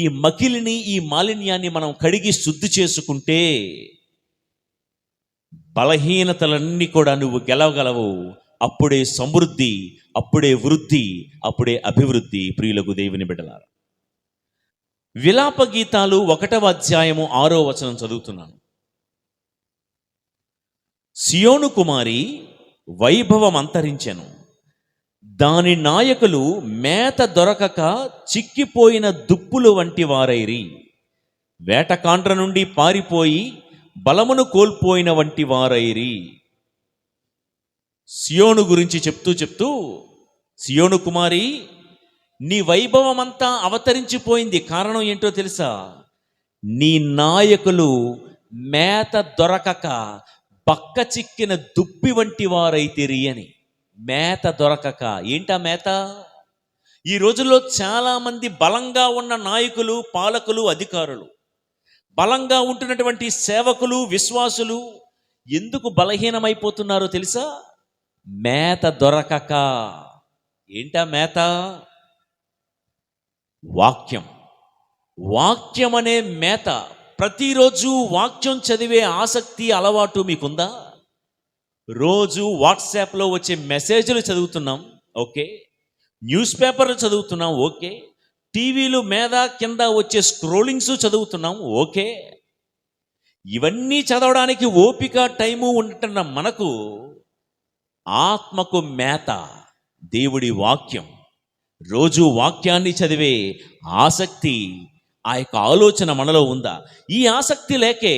ఈ మకిలిని, ఈ మాలిన్యాన్ని మనం కడిగి శుద్ధి చేసుకుంటే బలహీనతలన్నీ కూడా నువ్వు గెలవగలవు. అప్పుడే సమృద్ధి, అప్పుడే వృద్ధి, అప్పుడే అభివృద్ధి. ప్రియులకు దేవుని బిడ్డలారా, విలాప గీతాలు 1వ అధ్యాయము 6వ వచనం చదువుతున్నాను. సియోను కుమారి వైభవం అంతరించెను, దాని నాయకులు మేత దొరకక చిక్కిపోయిన దుప్పులు వంటి వారైరి, వేటకాండ్ర నుండి పారిపోయి బలమును కోల్పోయిన వంటి వారైరి. సియోను గురించి చెప్తూ సియోను కుమారి, నీ వైభవం అంతా అవతరించిపోయింది. కారణం ఏంటో తెలుసా? నీ నాయకులు మేత దొరకక పక్క చిక్కిన దుప్పి వంటి వారైతిరి అని. మేత దొరకక. ఏంటా మేత? ఈ రోజుల్లో చాలామంది బలంగా ఉన్న నాయకులు, పాలకులు, అధికారులు, బలంగా ఉంటున్నటువంటి సేవకులు, విశ్వాసులు ఎందుకు బలహీనమైపోతున్నారో తెలుసా? మేత దొరకక. ఏంటా మేత? వాక్యం అనే మేత. ప్రతిరోజు వాక్యం చదివే ఆసక్తి, అలవాటు మీకుందా? రోజు వాట్సాప్లో వచ్చే మెసేజ్లు చదువుతున్నాం, ఓకే. న్యూస్ పేపర్లు చదువుతున్నాం, ఓకే. టీవీలు మీద కింద వచ్చే స్క్రోలింగ్స్ చదువుతున్నాం, ఓకే. ఇవన్నీ చదవడానికి ఓపిక, టైము ఉంటున్న మనకు ఆత్మకు మేత దేవుడి వాక్యం. రోజు వాక్యాన్ని చదివే ఆసక్తి, ఆ యొక్క ఆలోచన మనలో ఉందా? ఈ ఆసక్తి లేకే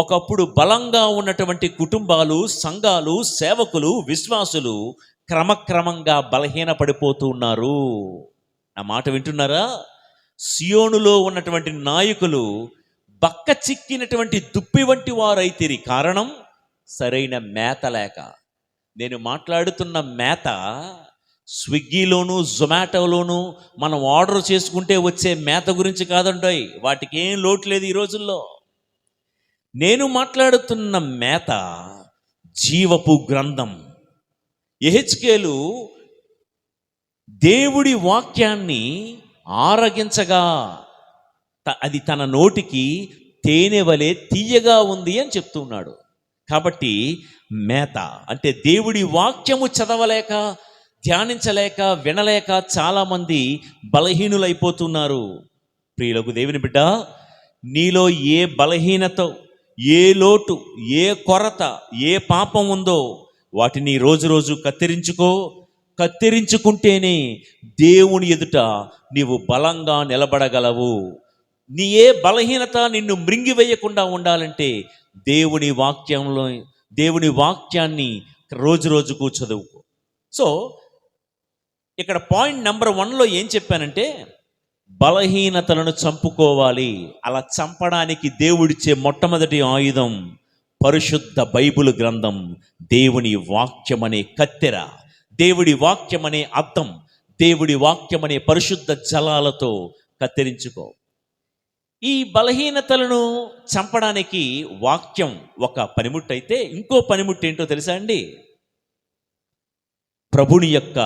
ఒకప్పుడు బలంగా ఉన్నటువంటి కుటుంబాలు, సంఘాలు, సేవకులు, విశ్వాసులు క్రమక్రమంగా బలహీనపడిపోతూ ఉన్నారు. నా మాట వింటున్నారా? సియోనులో ఉన్నటువంటి నాయకులు బక్క చిక్కినటువంటి దుప్పి వంటి వారైతిరి. కారణం సరైన మేత లేక. నేను మాట్లాడుతున్న మేత స్విగ్గీలోను, జొమాటోలోను మనం ఆర్డర్ చేసుకుంటే వచ్చే మేత గురించి కాదండోయ్. వాటికి ఏం లోటు లేదు ఈ రోజుల్లో. నేను మాట్లాడుతున్న మేత జీవపు గ్రంథం. యెహెజ్కేలు దేవుడి వాక్యాన్ని ఆరగించగా అది తన నోటికి తేనె వలె తీయగా ఉంది అని చెప్తున్నాడు. కాబట్టి మేత అంటే దేవుడి వాక్యము చదవలేక, ధ్యానించలేక, వినలేక చాలామంది బలహీనులైపోతున్నారు. ప్రియులకు దేవుని బిడ్డ, నీలో ఏ బలహీనత, ఏ లోటు, ఏ కొరత, ఏ పాపం ఉందో వాటిని రోజు కత్తిరించుకుంటేనే దేవుని ఎదుట నీవు బలంగా నిలబడగలవు. నీ ఏ బలహీనత నిన్ను మృంగివేయకుండా ఉండాలంటే దేవుని వాక్యాన్ని రోజుకు చదువుకో. సో ఇక్కడ పాయింట్ నెంబర్ 1లో ఏం చెప్పానంటే, బలహీనతలను చంపుకోవాలి. అలా చంపడానికి దేవుడిచ్చే మొట్టమొదటి ఆయుధం పరిశుద్ధ బైబిల్ గ్రంథం, దేవుని వాక్యం అనే కత్తెర, దేవుడి వాక్యం అనే అద్దం, దేవుడి వాక్యం అనే పరిశుద్ధ జలాలతో కత్తిరించుకో. ఈ బలహీనతలను చంపడానికి వాక్యం ఒక పనిముట్టు అయితే, ఇంకో పనిముట్టు ఏంటో తెలుసా అండి? ప్రభుని యొక్క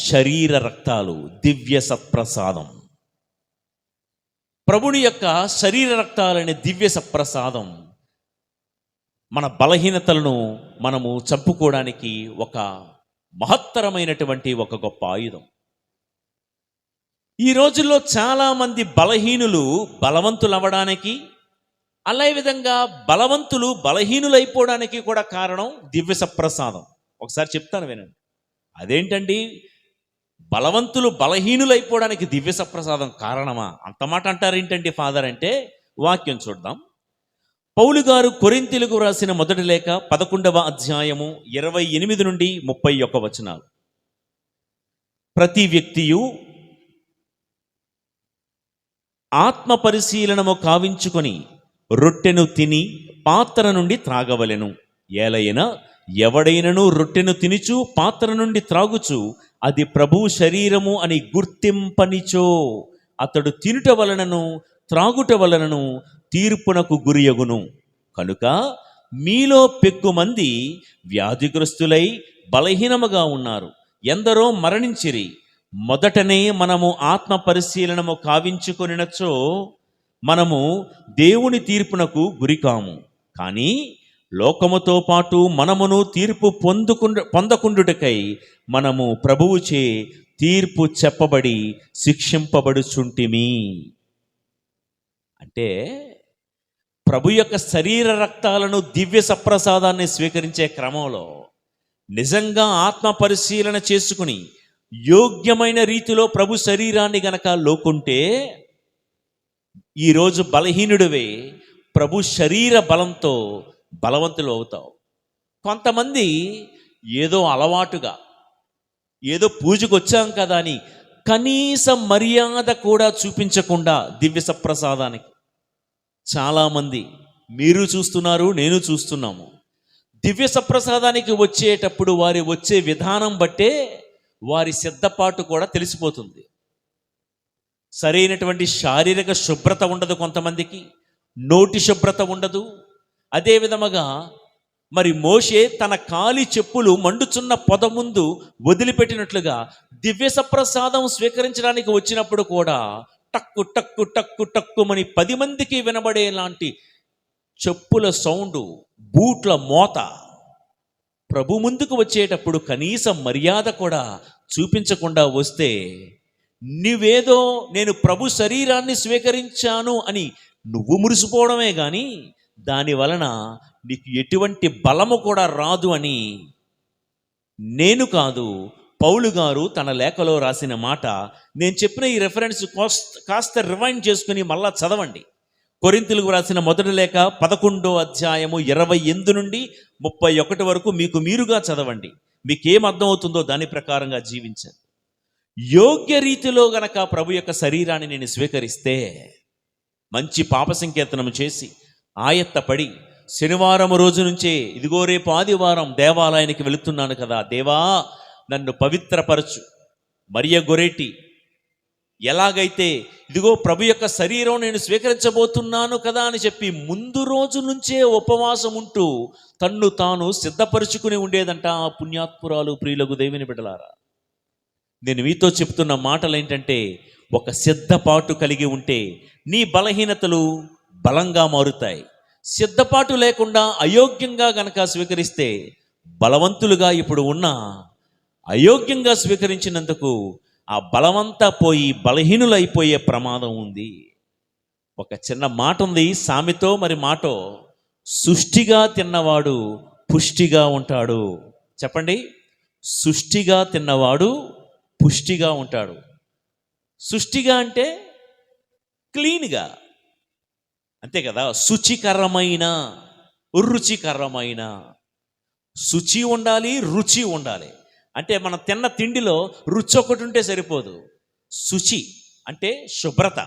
శరీర రక్తాలు దివ్య సత్ప్రసాదం. ప్రభుని యొక్క శరీర రక్తాలనే దివ్య సత్ప్రసాదం మన బలహీనతలను మనము చంపుకోవడానికి ఒక మహత్తరమైనటువంటి ఒక గొప్ప ఆయుధం. ఈ రోజుల్లో చాలామంది బలహీనులు బలవంతులు అవ్వడానికి, అలా విధంగా బలవంతులు బలహీనులైపోవడానికి కూడా కారణం దివ్య సత్ప్రసాదం. ఒకసారి చెప్తాను వినండి. అదేంటండి, బలవంతులు బలహీనులైపోవడానికి దివ్య సత్ప్రసాదం కారణమా? అంత మాట అంటారేంటండి ఫాదర్ అంటే, వాక్యం చూద్దాం. పౌలు గారు కొరింథీయులకు రాసిన మొదటి లేఖ 11వ అధ్యాయము 28 నుండి 31 వచనాలు. ప్రతి వ్యక్తియు ఆత్మ పరిశీలనము కావించుకొని రొట్టెను తిని పాత్ర నుండి త్రాగవలెను. ఏలైనా ఎవడైనను రొట్టెను తినుచు పాత్ర నుండి త్రాగుచు అది ప్రభువు శరీరము అని గుర్తింపనిచో అతడు తినుట వలనను త్రాగుట వలనను తీర్పునకు గురియగును. కనుక మీలో పెక్కుమంది వ్యాధిగ్రస్తులై బలహీనముగా ఉన్నారు, ఎందరో మరణించిరి. మొదటనే మనము ఆత్మ పరిశీలనము కావించుకొనినచో మనము దేవుని తీర్పునకు గురికాము. కానీ లోకముతో పాటు మనమును తీర్పు పొందకుండుటకై మనము ప్రభువుచే తీర్పు చెప్పబడి శిక్షింపబడుచుంటిమి. అంటే ప్రభు యొక్క శరీర రక్తాలను దివ్య సప్రసాదాన్ని స్వీకరించే క్రమంలో నిజంగా ఆత్మ పరిశీలన చేసుకుని యోగ్యమైన రీతిలో ప్రభు శరీరాన్ని గనక లోకుంటే ఈరోజు బలహీనుడివే ప్రభు శరీర బలంతో బలవంతులు అవుతావు. కొంతమంది ఏదో అలవాటుగా ఏదో పూజకు వచ్చాం కదా అని కనీస మర్యాద కూడా చూపించకుండా దివ్య సప్రసాదానికి చాలామంది, మీరు చూస్తున్నారు, నేను చూస్తున్నాము, దివ్య సప్రసాదానికి వచ్చేటప్పుడు వారి వచ్చే విధానం బట్టే వారి సిద్ధపాటు కూడా తెలిసిపోతుంది. సరైనటువంటి శారీరక శుభ్రత ఉండదు కొంతమందికి, నోటి శుభ్రత ఉండదు. అదే విధముగా మరి మోషే తన కాలి చెప్పులు మండుచున్న పొద ముందు వదిలిపెట్టినట్లుగా దివ్య సప్రసాదం స్వీకరించడానికి వచ్చినప్పుడు కూడా టక్కు టక్కు టక్కు టక్కుమని 10 మందికి వినబడేలాంటి చెప్పుల సౌండు, బూట్ల మోత. ప్రభు ముందుకు వచ్చేటప్పుడు కనీస మర్యాద కూడా చూపించకుండా వస్తే నువ్వేదో నేను ప్రభు శరీరాన్ని స్వీకరించాను అని నువ్వు మురిసిపోవడమే కానీ దాని వలన నీకు ఎటువంటి బలము కూడా రాదు అని నేను కాదు, పౌలు గారు తన లేఖలో రాసిన మాట. నేను చెప్పిన ఈ రెఫరెన్స్ కాస్త రివైండ్ చేసుకుని మళ్ళా చదవండి. కొరింథీయులకు రాసిన మొదటి లేఖ 11వ అధ్యాయము 28 నుండి 31 వరకు మీకు మీరుగా చదవండి. మీకేం అర్థమవుతుందో దాని ప్రకారంగా జీవించండి. యోగ్య రీతిలో గనక ప్రభు యొక్క శరీరాన్ని నేను స్వీకరిస్తే, మంచి పాప సంకీర్తనము చేసి ఆయత్తపడి శనివారం రోజు నుంచే ఇదిగో రేపు ఆదివారం దేవాలయానికి వెళుతున్నాను కదా, దేవా నన్ను పవిత్రపరచు. మరియ గొరేటి ఎలాగైతే ఇదిగో ప్రభు యొక్క శరీరం నేను స్వీకరించబోతున్నాను కదా అని చెప్పి ముందు రోజు నుంచే ఉపవాసం ఉంటూ తన్ను తాను సిద్ధపరుచుకుని ఉండేదంట ఆ పుణ్యాత్పురాలు. ప్రియులకు దేవుని బిడ్డలారా, నేను మీతో చెప్తున్న మాటలు ఏంటంటే, ఒక సిద్ధపాటు కలిగి ఉంటే నీ బలహీనతలు బలంగా మారుతాయి. సిద్ధపాటు లేకుండా అయోగ్యంగా గనక స్వీకరిస్తే బలవంతులుగా ఇప్పుడు ఉన్న అయోగ్యంగా స్వీకరించినందుకు ఆ బలమంతా పోయి బలహీనులైపోయే ప్రమాదం ఉంది. ఒక చిన్న మాట ఉంది సామెతో, మరి మాటో, సుష్టిగా తిన్నవాడు పుష్టిగా ఉంటాడు. చెప్పండి, సుష్టిగా తిన్నవాడు పుష్టిగా ఉంటాడు. సుష్టిగా అంటే క్లీన్గా, అంతే కదా. శుచికరమైన, రుచికరమైన, శుచి ఉండాలి, రుచి ఉండాలి. అంటే మనం తిన్న తిండిలో రుచి ఒకటి ఉంటే సరిపోదు. శుచి అంటే శుభ్రత.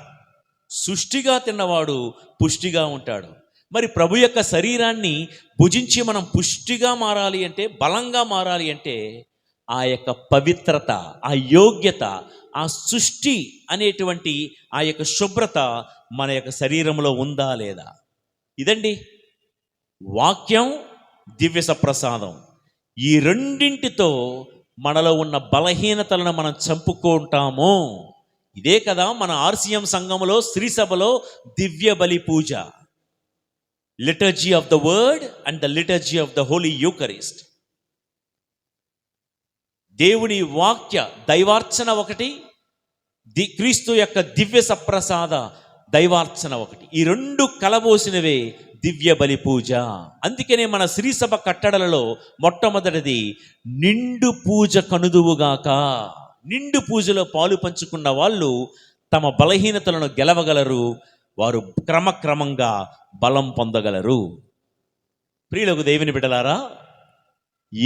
సుష్టిగా తిన్నవాడు పుష్టిగా ఉంటాడు. మరి ప్రభు యొక్క శరీరాన్ని భుజించి మనం పుష్టిగా మారాలి అంటే, బలంగా మారాలి అంటే ఆ యొక్క పవిత్రత, ఆ యోగ్యత, ఆ సృష్టి అనేటువంటి ఆ యొక్క శుభ్రత మన యొక్క శరీరంలో ఉందా లేదా? ఇదండి వాక్యం, దివ్య సప్రసాదం. ఈ రెండింటితో మనలో ఉన్న బలహీనతలను మనం చంపుకుంటాము. ఇదే కదా మన ఆర్సిఎం సంఘములో శ్రీ సభలో దివ్య బలి పూజ, liturgy of the word and the liturgy of the holy Eucharist. దేవుని వాక్య దైవార్చన ఒకటి, క్రీస్తు యొక్క దివ్య సప్రసాద దైవార్చన ఒకటి. ఈ రెండు కలబోసినవే దివ్య బలి పూజ. అందుకనే మన శ్రీసభ కట్టడలలో మొట్టమొదటిది నిండు పూజ కనుదువుగాక. నిండు పూజలో పాలు పంచుకున్న వాళ్ళు తమ బలహీనతలను గెలవగలరు, వారు క్రమక్రమంగా బలం పొందగలరు. ప్రియులకు దేవుని బిడ్డలారా,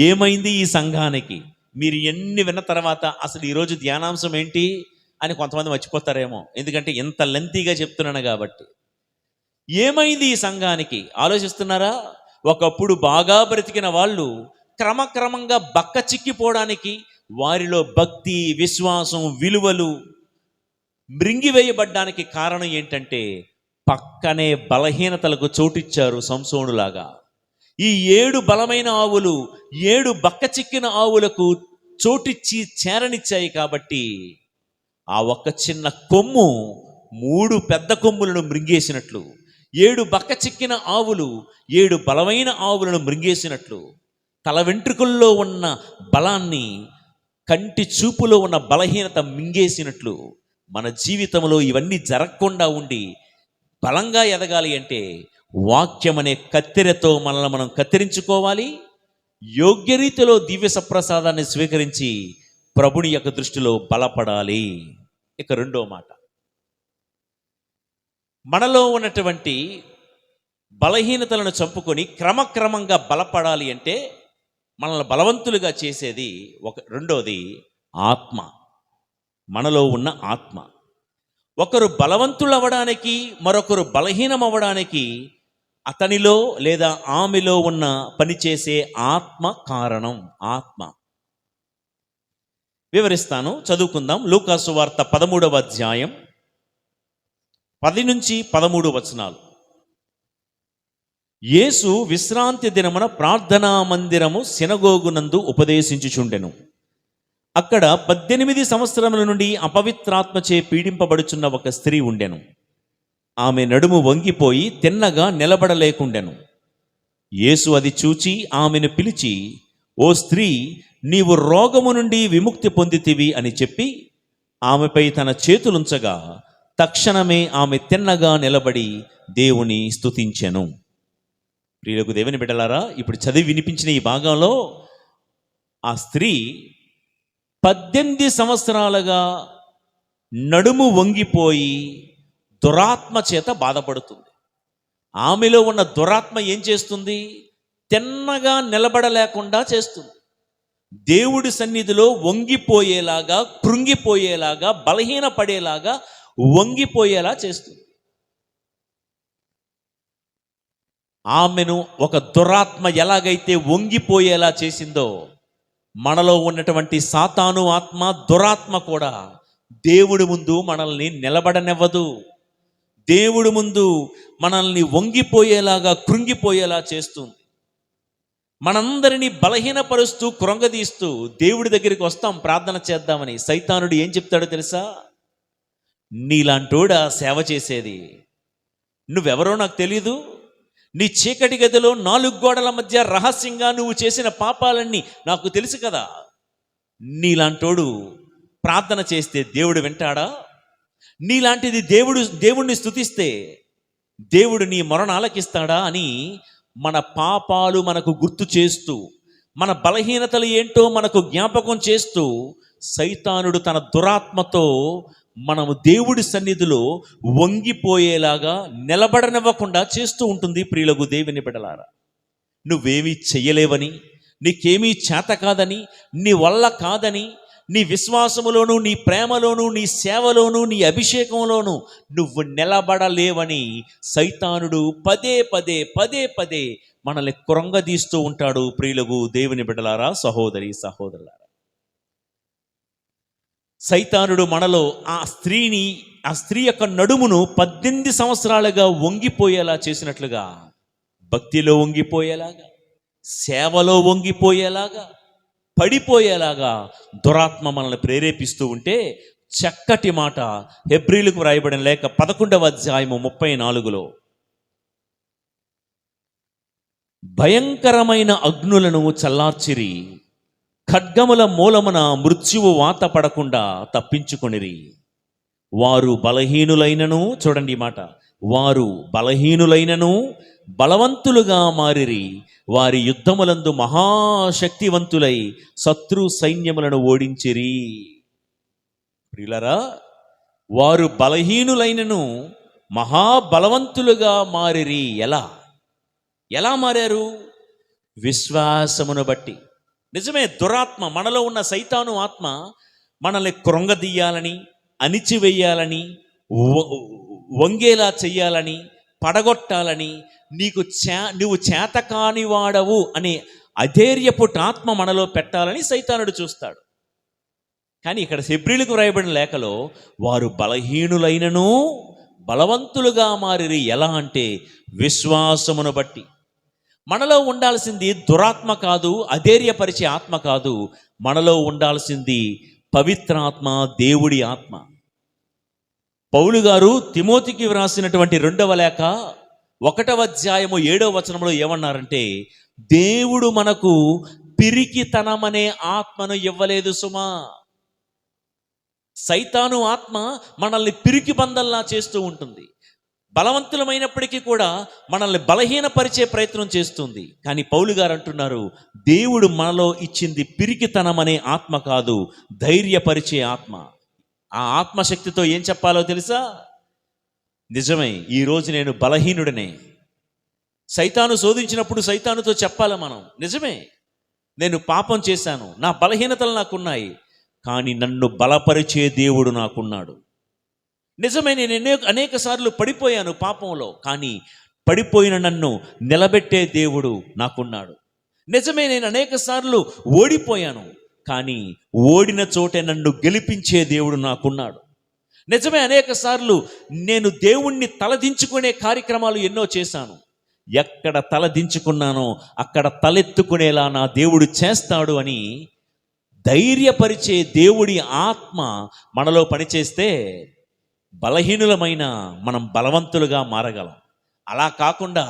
ఏమైంది ఈ సంఘానికి? మీరు ఎన్ని విన్న తర్వాత అసలు ఈరోజు ధ్యానాంశం ఏంటి అని కొంతమంది మర్చిపోతారేమో, ఎందుకంటే ఇంత లెంతీగా చెప్తున్నాను కాబట్టి. ఏమైంది ఈ సంఘానికి ఆలోచిస్తున్నారా? ఒకప్పుడు బాగా బ్రతికిన వాళ్ళు క్రమక్రమంగా బక్క చిక్కిపోవడానికి, వారిలో భక్తి, విశ్వాసం, విలువలు మృంగివేయబడ్డానికి కారణం ఏంటంటే పక్కనే బలహీనతలకు చోటిచ్చారు సంసోనులాగా. ఈ 7 బలమైన ఆవులు 7 బక్క చిక్కిన ఆవులకు చోటిచ్చి చేరనిచ్చాయి కాబట్టి ఆ ఒక్క చిన్న కొమ్ము 3 పెద్ద కొమ్ములను మృంగేసినట్లు, 7 బక్క చిక్కిన ఆవులు 7 బలమైన ఆవులను మృంగేసినట్లు, తల వెంట్రుకల్లో ఉన్న బలాన్ని, కంటి చూపులో ఉన్న బలహీనత మింగేసినట్లు మన జీవితంలో ఇవన్నీ జరగకుండా ఉండి బలంగా ఎదగాలి అంటే వాక్యం అనే కత్తెరతో మనల్ని మనం కత్తిరించుకోవాలి. యోగ్య రీతిలో దివ్య సప్రసాదాన్ని స్వీకరించి ప్రభుని యొక్క దృష్టిలో బలపడాలి. ఇక రెండో మాట, మనలో ఉన్నటువంటి బలహీనతలను చంపుకొని క్రమక్రమంగా బలపడాలి అంటే మనల్ని బలవంతులుగా చేసేది రెండోది ఆత్మ. మనలో ఉన్న ఆత్మ. ఒకరు బలవంతులు అవ్వడానికి, మరొకరు బలహీనం అవ్వడానికి అతనిలో లేదా ఆమెలో ఉన్న పనిచేసే ఆత్మ కారణం. ఆత్మ వివరిస్తాను, చదువుకుందాం. లూకా సువార్త 13వ అధ్యాయం 10 నుంచి 13 వచనాలు. యేసు విశ్రాంతి దినమున ప్రార్థనా మందిరము సినగోగునందు ఉపదేశించుచుండెను. అక్కడ 18 సంవత్సరముల నుండి అపవిత్రాత్మచే పీడింపబడుచున్న ఒక స్త్రీ ఉండెను. ఆమె నడుము వంగిపోయి తిన్నగా నిలబడలేకుండెను. యేసు అది చూచి ఆమెను పిలిచి, ఓ స్త్రీ, నీవు రోగము నుండి విముక్తి పొందితివి అని చెప్పి ఆమెపై తన చేతులుంచగా తక్షణమే ఆమె తిన్నగా నిలబడి దేవుని స్తుతించెను. ప్రియులకు దేవుని బిడ్డలారా, ఇప్పుడు చదివి వినిపించిన ఈ భాగంలో ఆ స్త్రీ 18 సంవత్సరాలుగా నడుము వంగిపోయి దురాత్మ చేత బాధపడుతుంది. ఆమెలో ఉన్న దురాత్మ ఏం చేస్తుంది? తిన్నగా నిలబడలేకుండా చేస్తుంది. దేవుడి సన్నిధిలో వంగిపోయేలాగా, కృంగిపోయేలాగా, బలహీనపడేలాగా వంగిపోయేలా చేస్తుంది. ఆమెను ఒక దురాత్మ ఎలాగైతే వంగిపోయేలా చేసిందో, మనలో ఉన్నటువంటి సాతాను ఆత్మ, దురాత్మ కూడా దేవుడి ముందు మనల్ని నిలబడనివ్వదు. దేవుడి ముందు మనల్ని వంగిపోయేలాగా, కృంగిపోయేలా చేస్తుంది. మనందరినీ బలహీనపరుస్తూ, కృంగదీస్తూ దేవుడి దగ్గరికి వస్తాం ప్రార్థన చేద్దామని. సైతానుడు ఏం చెప్తాడో తెలుసా? నీలాంటోడా సేవ చేసేది? నువ్వెవరో నాకు తెలీదు. నీ చీకటి గదిలో 4 గోడల మధ్య రహస్యంగా నువ్వు చేసిన పాపాలన్నీ నాకు తెలుసు కదా. నీలాంటోడు ప్రార్థన చేస్తే దేవుడు వింటాడా? నీలాంటిది దేవుడిని స్తుతిస్తే దేవుడు నీ మొరను ఆలకిస్తాడా అని మన పాపాలు మనకు గుర్తు చేస్తూ, మన బలహీనతలు ఏంటో మనకు జ్ఞాపకం చేస్తూ, సైతానుడు తన దురాత్మతో మనము దేవుడి సన్నిధిలో వంగిపోయేలాగా, నిలబడనివ్వకుండా చేస్తూ ఉంటుంది. ప్రియులకు దేవుని బిడ్డలారా, నువ్వేమీ చెయ్యలేవని, నీకేమీ చేత కాదని, నీ వల్ల కాదని, నీ విశ్వాసములోను, నీ ప్రేమలోను, నీ సేవలోను, నీ అభిషేకంలోను నువ్వు నిలబడలేవని సైతానుడు పదే పదే మనల్ని కృంగదీస్తూ ఉంటాడు. ప్రియులకు దేవుని బిడ్డలారా, సహోదరి సహోదరులారా, సైతానుడు మనలో ఆ స్త్రీ యొక్క నడుమును 18 సంవత్సరాలుగా వంగిపోయేలా చేసినట్లుగా, భక్తిలో వంగిపోయేలాగా, సేవలో వంగిపోయేలాగా, పడిపోయేలాగా దురాత్మ మనల్ని ప్రేరేపిస్తూ ఉంటే చక్కటి మాట హెబ్రీలకు వ్రాయబడిన లేఖ 11వ అధ్యాయము 34లో, భయంకరమైన అగ్నులను చల్లార్చిరి, ఖడ్గముల మూలమున మృత్యువు వాత పడకుండా తప్పించుకొనిరి. వారు బలహీనులైనను, చూడండి ఈ మాట, వారు బలహీనులైనను బలవంతులుగా మారిరి, వారి యుద్ధములందు మహాశక్తివంతులై శత్రు సైన్యములను ఓడించిరి. ప్రియులరా, వారు బలహీనులైనను మహాబలవంతులుగా మారిరి. ఎలా మారారు? విశ్వాసమును బట్టి. నిజమే, దురాత్మ, మనలో ఉన్న సైతాను ఆత్మ మనల్ని కృంగదీయాలని, అణిచివేయాలని, వంగేలా చెయ్యాలని, పడగొట్టాలని, నువ్వు చేతకాని వాడవు అనే అధైర్యపు ఆత్మ మనలో పెట్టాలని సైతానుడు చూస్తాడు. కానీ ఇక్కడ హెబ్రీలకు వ్రాయబడిన లేఖలో వారు బలహీనులైనను బలవంతులుగా మారిరి. ఎలా అంటే విశ్వాసమును బట్టి. మనలో ఉండాల్సింది దురాత్మ కాదు, అధైర్యపరిచే ఆత్మ కాదు. మనలో ఉండాల్సింది పవిత్రాత్మ, దేవుడి ఆత్మ. పౌలు గారు తిమోతికి వ్రాసినటువంటి 2వ లేఖ 1వ అధ్యాయము 7వ వచనంలో ఏమన్నారంటే, దేవుడు మనకు పిరికితనమనే ఆత్మను ఇవ్వలేదు సుమా. సైతాను ఆత్మ మనల్ని పిరికి బందల్లా చేస్తూ ఉంటుంది. బలవంతులమైనప్పటికీ కూడా మనల్ని బలహీనపరిచే ప్రయత్నం చేస్తుంది. కానీ పౌలు గారు అంటున్నారు, దేవుడు మనలో ఇచ్చింది పిరికితనం అనే ఆత్మ కాదు, ధైర్యపరిచే ఆత్మ. ఆ ఆత్మశక్తితో ఏం చెప్పాలో తెలుసా? నిజమే, ఈరోజు నేను బలహీనుడనే. సైతాను శోధించినప్పుడు సైతానుతో చెప్పాలి మనం, నిజమే నేను పాపం చేశాను, నా బలహీనతలు నాకున్నాయి, కానీ నన్ను బలపరిచే దేవుడు నాకున్నాడు. నిజమే, నేను అనేక సార్లు పడిపోయాను పాపంలో, కానీ పడిపోయిన నన్ను నిలబెట్టే దేవుడు నాకున్నాడు. నిజమే, నేను అనేక సార్లు ఓడిపోయాను, కానీ ఓడిన చోటే నన్ను గెలిపించే దేవుడు నాకున్నాడు. నిజమే, అనేక సార్లు నేను దేవుణ్ణి తలదించుకునే కార్యక్రమాలు ఎన్నో చేశాను. ఎక్కడ తలదించుకున్నానో అక్కడ తలెత్తుకునేలా నా దేవుడు చేస్తాడు అని ధైర్యపరిచే దేవుడి ఆత్మ మనలో పనిచేస్తే బలహీనులమైన మనం బలవంతులుగా మారగలం. అలా కాకుండా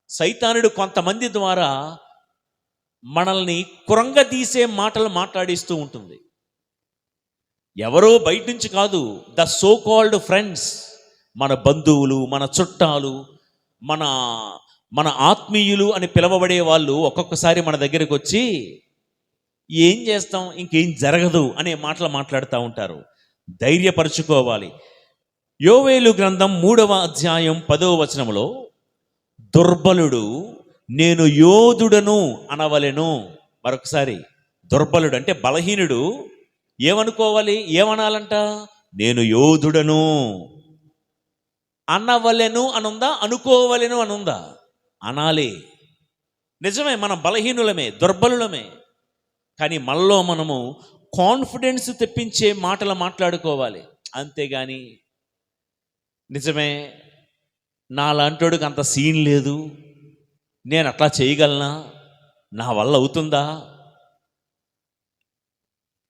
సైతానుడు కొంతమంది ద్వారా మనల్ని కృంగదీసే మాటలు మాట్లాడిస్తూ ఉంటుంది. ఎవరో బయట నుంచి కాదు, ద సో కాల్డ్ ఫ్రెండ్స్, మన బంధువులు, మన చుట్టాలు, మన ఆత్మీయులు అని పిలవబడే వాళ్ళు ఒక్కొక్కసారి మన దగ్గరికి వచ్చి ఏం చేస్తాం, ఇంకేం జరగదు అనే మాటలు మాట్లాడుతూ ఉంటారు. ధైర్యపరుచుకోవాలి. యోవేలు గ్రంథం 3వ అధ్యాయం 10వ వచనంలో, దుర్బలుడు నేను యోధుడను అనవలెను. మరొకసారి, దుర్బలుడు అంటే బలహీనుడు ఏమనుకోవాలి, ఏమనాలంట? నేను యోధుడను అనవలెను అనుందా, అనుకోవలెను అనుందా? అనాలి. నిజమే, మనం బలహీనులమే, దుర్బలులమే. కానీ మనలో మనము కాన్ఫిడెన్స్ తెప్పించే మాటలు మాట్లాడుకోవాలి. అంతేగాని నిజమే నాలాంటోడికి అంత సీన్ లేదు, నేను అట్లా చేయగలనా, నా వల్ల అవుతుందా,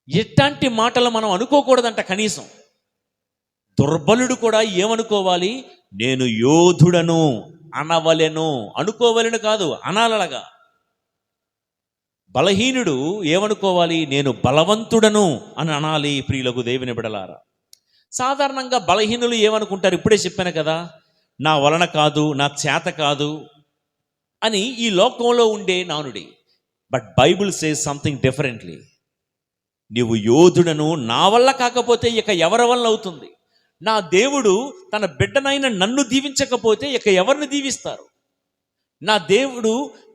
ఎట్లాంటి మాటలు మనం అనుకోకూడదంట. కనీసం దుర్బలుడు కూడా ఏమనుకోవాలి, నేను యోధుడను అనవలెను. అనుకోవలెను కాదు, అనాలగా. బలహీనుడు ఏమనుకోవాలి, నేను బలవంతుడను అని అనాలి. ప్రియులకు దేవుని బిడలారా, సాధారణంగా బలహీనులు ఏమనుకుంటారు? ఇప్పుడే చెప్పాను కదా, నా వలన కాదు, నా చేత కాదు అని ఈ లోకంలో ఉండే నానుడి. But Bible says something differently. నీవు యోధుడను, నా వల్ల కాకపోతే ఇక ఎవరి వల్ల అవుతుంది? నా దేవుడు తన బిడ్డనైన నన్ను దీవించకపోతే ఇక ఎవరిని దీవిస్తారు? నా దేవుడు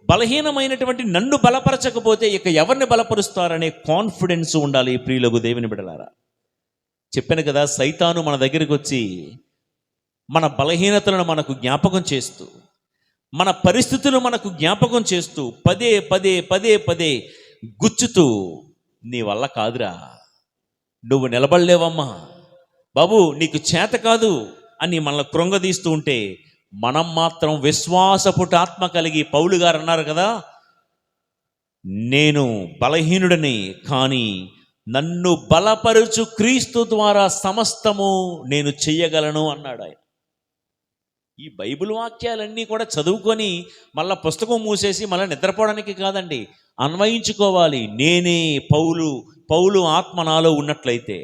బలహీనమైనటువంటి నన్ను బలపరచకపోతే ఇక ఎవరిని బలపరుస్తారనే కాన్ఫిడెన్స్ ఉండాలి. ప్రియులకు దేవుని బిడ్డలారా, చెప్పాను కదా, సైతాను మన దగ్గరికి వచ్చి మన బలహీనతలను మనకు జ్ఞాపకం చేస్తూ, మన పరిస్థితులు మనకు జ్ఞాపకం చేస్తూ, పదే పదే పదే పదే గుచ్చుతూ, నీ వల్ల కాదురా, నువ్వు నిలబడలేవమ్మా బాబు, నీకు చేత కాదు అని మనల్ని కృంగదీస్తూ ఉంటే మనం మాత్రం విశ్వాసపు ఆత్మ కలిగి, పౌలు గారు అన్నారు కదా, నేను బలహీనుడని, కానీ నన్ను బలపరుచు క్రీస్తు ద్వారా సమస్తము నేను చెయ్యగలను అన్నాడు ఆయన. ఈ బైబిల్ వాక్యాలన్నీ కూడా చదువుకొని మళ్ళీ పుస్తకం మూసేసి మళ్ళీ నిద్రపోవడానికి కాదండి, అన్వయించుకోవాలి. నేనే పౌలు ఆత్మ నాలో ఉన్నట్లయితే.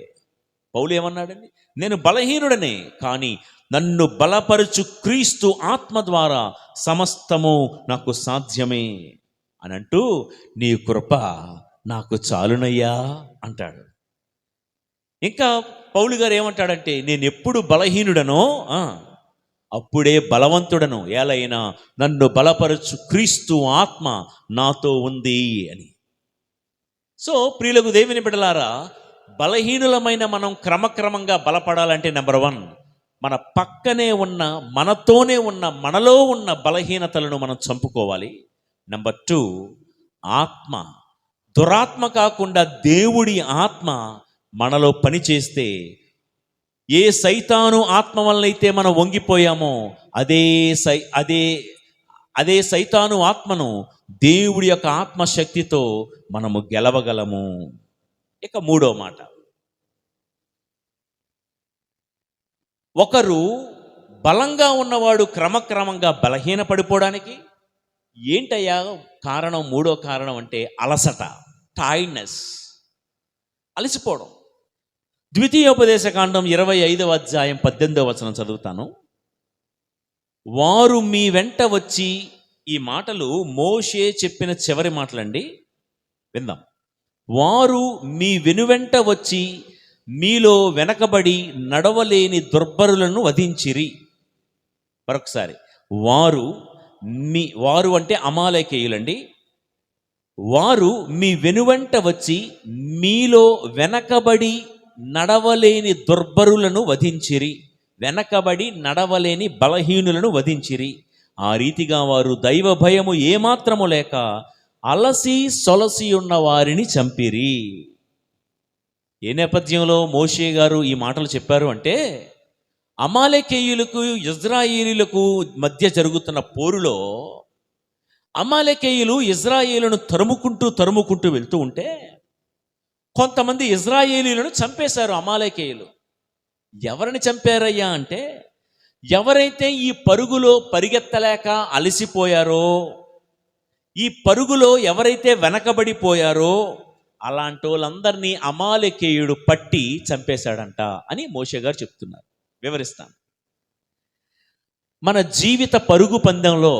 పౌలు ఏమన్నాడండి? నేను బలహీనుడనే, కానీ నన్ను బలపరుచు క్రీస్తు ఆత్మ ద్వారా సమస్తము నాకు సాధ్యమే అని అంటూ, నీ కృప నాకు చాలునయ్యా అంటాడు. ఇంకా పౌలు గారు ఏమంటాడంటే, నేను ఎప్పుడు బలహీనుడనో అప్పుడే బలవంతుడను, ఏలైనా నన్ను బలపరచు క్రీస్తు ఆత్మ నాతో ఉంది అని. సో ప్రియులకు దేవుని బిడ్డలారా, బలహీనులమైన మనం క్రమక్రమంగా బలపడాలంటే నెంబర్ 1, మన పక్కనే ఉన్న, మనతోనే ఉన్న, మనలో ఉన్న బలహీనతలను మనం చంపుకోవాలి. నెంబర్ 2, ఆత్మ, దురాత్మ కాకుండా దేవుడి ఆత్మ మనలో పనిచేస్తే, ఏ సైతాను ఆత్మ వలనైతే మనం వంగిపోయామో అదే సైతాను ఆత్మను దేవుడి యొక్క ఆత్మశక్తితో మనము గెలవగలము. ఇక 3వ మాట, ఒకరు బలంగా ఉన్నవాడు క్రమక్రమంగా బలహీన పడిపోవడానికి ఏంటయ్యా కారణం? 3వ కారణం అంటే అలసట, టైర్డ్నెస్, అలసిపోవడం. ద్వితీయోపదేశకాండం 25వ అధ్యాయం 18వ వచనం చదువుతాను. వారు మీ వెంట వచ్చి, ఈ మాటలు మోషే చెప్పిన చివరి మాటలండి, విందాం. వారు మీ వెనువెంట వచ్చి మీలో వెనకబడి నడవలేని దుర్బరులను వధించిరి. మరొకసారి, వారు అంటే అమాలేకేయులండి. వారు మీ వెనువెంట వచ్చి మీలో వెనకబడి నడవలేని దుర్బరులను వధించిరి, వెనకబడి నడవలేని బలహీనులను వధించిరి. ఆ రీతిగా వారు దైవ భయము ఏమాత్రము లేక అలసి సొలసి ఉన్న వారిని చంపిరి. ఏ నేపథ్యంలో మోషే గారు ఈ మాటలు చెప్పారు అంటే, అమాలేకేయులకు ఇజ్రాయేలీలకు మధ్య జరుగుతున్న పోరులో అమాలేకేయులు ఇజ్రాయేలును తరుముకుంటూ వెళ్తూ ఉంటే, కొంతమంది ఇజ్రాయేలీలను చంపేశారు అమాలేకేయులు. ఎవరిని చంపారయ్యా అంటే, ఎవరైతే ఈ పరుగులో పరిగెత్తలేక అలసిపోయారో, ఈ పరుగులో ఎవరైతే వెనకబడిపోయారో, అలాంటి వాళ్ళందరినీ అమాలేకేయుడు పట్టి చంపేశాడంట అని మోషే గారు చెప్తున్నారు. వివరిస్తాను. మన జీవిత పరుగు పందెంలో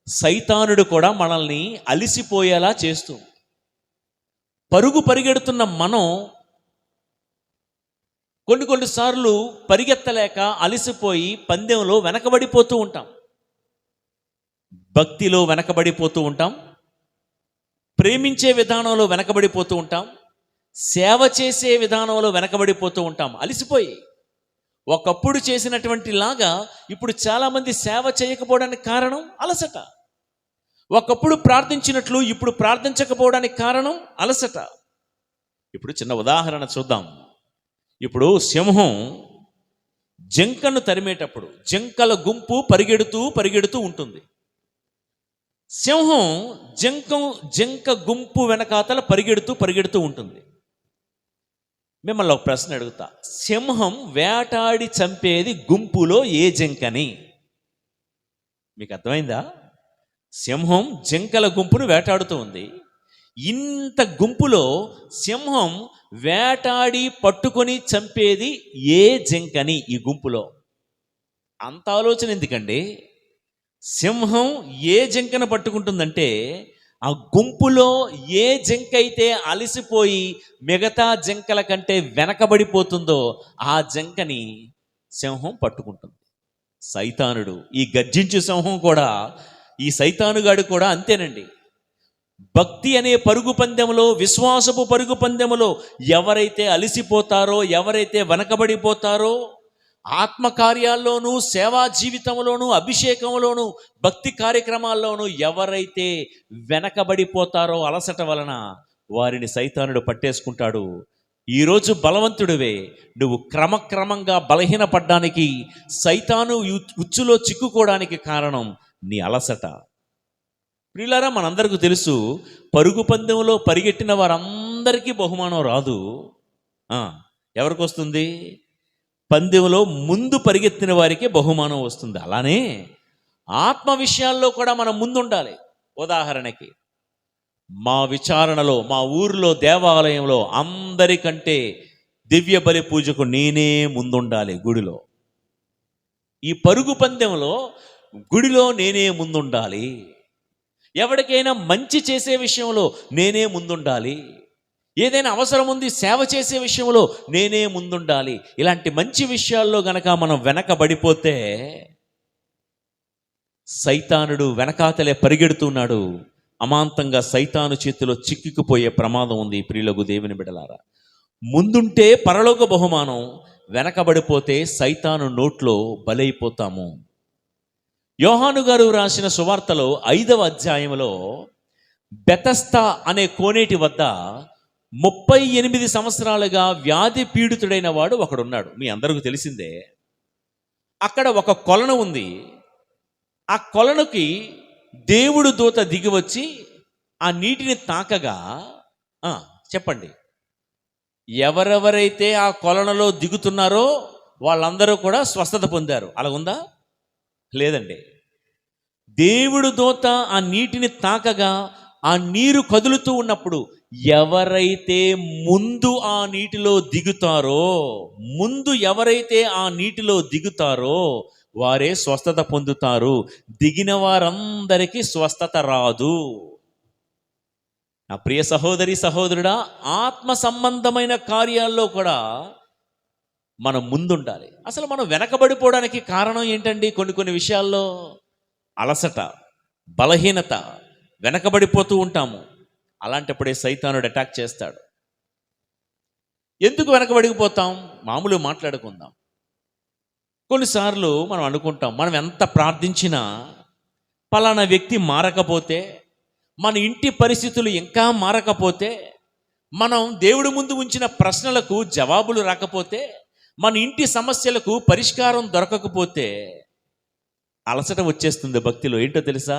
సైతానుడు కూడా మనల్ని అలిసిపోయేలా చేస్తూ, పరిగెడుతున్న మనం కొన్నిసార్లు పరిగెత్తలేక అలసిపోయి పందెంలో వెనకబడిపోతూ ఉంటాం. భక్తిలో వెనకబడిపోతూ ఉంటాం, ప్రేమించే విధానంలో వెనకబడిపోతూ ఉంటాం, సేవ చేసే విధానంలో వెనకబడిపోతూ ఉంటాం అలసిపోయి. ఒకప్పుడు చేసినటువంటి లాగా ఇప్పుడు చాలామంది సేవ చేయకపోవడానికి కారణం అలసట. ఒకప్పుడు ప్రార్థించినట్లు ఇప్పుడు ప్రార్థించకపోవడానికి కారణం అలసట. ఇప్పుడు చిన్న ఉదాహరణ చూద్దాం. ఇప్పుడు సింహం జింకను తరిమేటప్పుడు జింకల గుంపు పరిగెడుతూ ఉంటుంది. సింహం జింక గుంపు వెనకాతల పరిగెడుతూ ఉంటుంది. మిమ్మల్ని ఒక ప్రశ్న అడుగుతా, సింహం వేటాడి చంపేది గుంపులో ఏ జింకని? మీకు అర్థమైందా? సింహం జింకల గుంపును వేటాడుతూ ఉంది. ఇంత గుంపులో సింహం వేటాడి పట్టుకొని చంపేది ఏ జింకని? ఈ గుంపులో అంత ఆలోచన ఎందుకండి? సింహం ఏ జింకను పట్టుకుంటుందంటే, ఆ గుంపులో ఏ జింక అయితే అలసిపోయి మిగతా జింకల కంటే వెనకబడిపోతుందో ఆ జింకని సింహం పట్టుకుంటుంది. సైతానుడు, ఈ గర్జించు సింహం కూడా, ఈ సైతానుగాడు కూడా అంతేనండి. భక్తి అనే పరుగు పందెంలో, విశ్వాసపు పరుగు పందెంలో ఎవరైతే అలసిపోతారో, ఎవరైతే వెనకబడిపోతారో, ఆత్మకార్యాల్లోనూ, సేవా జీవితంలోనూ, అభిషేకంలోనూ, భక్తి కార్యక్రమాల్లోనూ ఎవరైతే వెనకబడిపోతారో అలసట వలన, వారిని సైతానుడు పట్టేసుకుంటాడు. ఈరోజు బలవంతుడివే, నువ్వు క్రమక్రమంగా బలహీనపడ్డానికి, సైతాను ఉచ్చులో చిక్కుకోవడానికి కారణం నీ అలసట. ప్రియులారా, మనందరికీ తెలుసు, పరుగు పందెంలో పరిగెట్టిన వారందరికీ బహుమానం రాదు. ఆ, ఎవరికి వస్తుంది? పందెంలో ముందు పరిగెత్తిన వారికే బహుమానం వస్తుంది. అలానే ఆత్మ విషయాల్లో కూడా మనం ముందుండాలి. ఉదాహరణకి, మా విచారణలో మా ఊరిలో దేవాలయంలో అందరికంటే దివ్య బలి పూజకు నేనే ముందుండాలి. గుడిలో ఈ పరుగు పందెంలో గుడిలో నేనే ముందుండాలి. ఎవరికైనా మంచి చేసే విషయంలో నేనే ముందుండాలి. ఏదైనా అవసరం ఉంది సేవ చేసే విషయంలో నేనే ముందుండాలి. ఇలాంటి మంచి విషయాల్లో గనక మనం వెనకబడిపోతే సైతానుడు వెనకాతలే పరిగెడుతున్నాడు. అమాంతంగా సైతాను చేతిలో చిక్కుకుపోయే ప్రమాదం ఉంది. ప్రియులకు దేవుని బిడ్డలారా, ముందుంటే పరలోక బహుమానం, వెనకబడిపోతే సైతాను నోట్లో బలైపోతాము. యోహాను గారు రాసిన సువార్తలో 5వ అధ్యాయంలో బెతస్తా అనే కోనేటి వద్ద 38 సంవత్సరాలుగా వ్యాధి పీడితుడైన వాడు ఒకడున్నాడు. మీ అందరికీ తెలిసిందే. అక్కడ ఒక కొలను ఉంది. ఆ కొలనుకి దేవుడు దూత దిగివచ్చి ఆ నీటిని తాకగా, చెప్పండి, ఎవరెవరైతే ఆ కొలనులో దిగుతున్నారో వాళ్ళందరూ కూడా స్వస్థత పొందారు. అలా ఉందా? లేదండి. దేవుడు దూత ఆ నీటిని తాకగా ఆ నీరు కదులుతూ ఉన్నప్పుడు ఎవరైతే ముందు ఆ నీటిలో దిగుతారో వారే స్వస్థత పొందుతారు. దిగిన వారందరికీ స్వస్థత రాదు. నా ప్రియ సహోదరి సహోదరుడా, ఆత్మ సంబంధమైన కార్యాల్లో కూడా మనం ముందుండాలి. అసలు మనం వెనకబడిపోవడానికి కారణం ఏంటండి? కొన్ని విషయాల్లో అలసట, బలహీనత, వెనకబడిపోతూ ఉంటాము. అలాంటప్పుడే సైతానుడు అటాక్ చేస్తాడు. ఎందుకు వెనకబడిపోతాం? మామూలు మాట్లాడుకుందాం. కొన్నిసార్లు మనం అనుకుంటాం, మనం ఎంత ప్రార్థించినా పలానా వ్యక్తి మారకపోతే, మన ఇంటి పరిస్థితులు ఇంకా మారకపోతే, మనం దేవుడి ముందు ఉంచిన ప్రశ్నలకు జవాబులు రాకపోతే, మన ఇంటి సమస్యలకు పరిష్కారం దొరకకపోతే అలసట వచ్చేస్తుంది భక్తిలో. ఏంటో తెలుసా?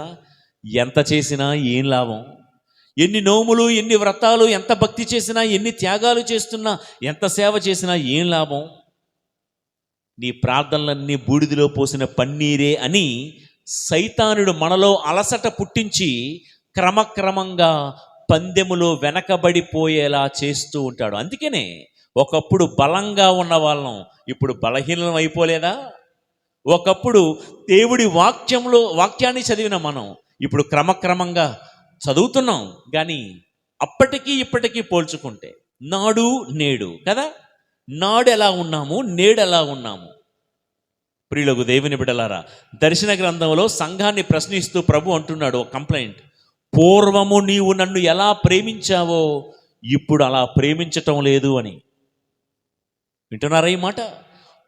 ఎంత చేసినా ఏం లాభం? ఎన్ని నోములు, ఎన్ని వ్రతాలు, ఎంత భక్తి చేసినా, ఎన్ని త్యాగాలు చేస్తున్నా, ఎంత సేవ చేసినా ఏం లాభం? నీ ప్రార్థనలన్నీ బూడిదిలో పోసిన పన్నీరే అని సైతానుడు మనలో అలసట పుట్టించి క్రమక్రమంగా పందెములో వెనకబడిపోయేలా చేస్తూ ఉంటాడు. అందుకనే ఒకప్పుడు బలంగా ఉన్న వాళ్ళం ఇప్పుడు బలహీనం అయిపోలేదా? ఒకప్పుడు దేవుడి వాక్యాన్ని చదివిన మనం ఇప్పుడు క్రమక్రమంగా చదువుతున్నాం. కానీ అప్పటికీ ఇప్పటికీ పోల్చుకుంటే నాడు నేడు కదా, నాడు ఎలా ఉన్నాము, నేడు ఎలా ఉన్నాము? ప్రియులకు దేవుని బిడ్డలారా, దర్శన గ్రంథంలో సంఘాన్ని ప్రశ్నిస్తూ ప్రభు అంటున్నాడు ఒక కంప్లైంట్: పూర్వము నీవు నన్ను ఎలా ప్రేమించావో ఇప్పుడు అలా ప్రేమించటం లేదు అని. వింటున్నారా ఈ మాట?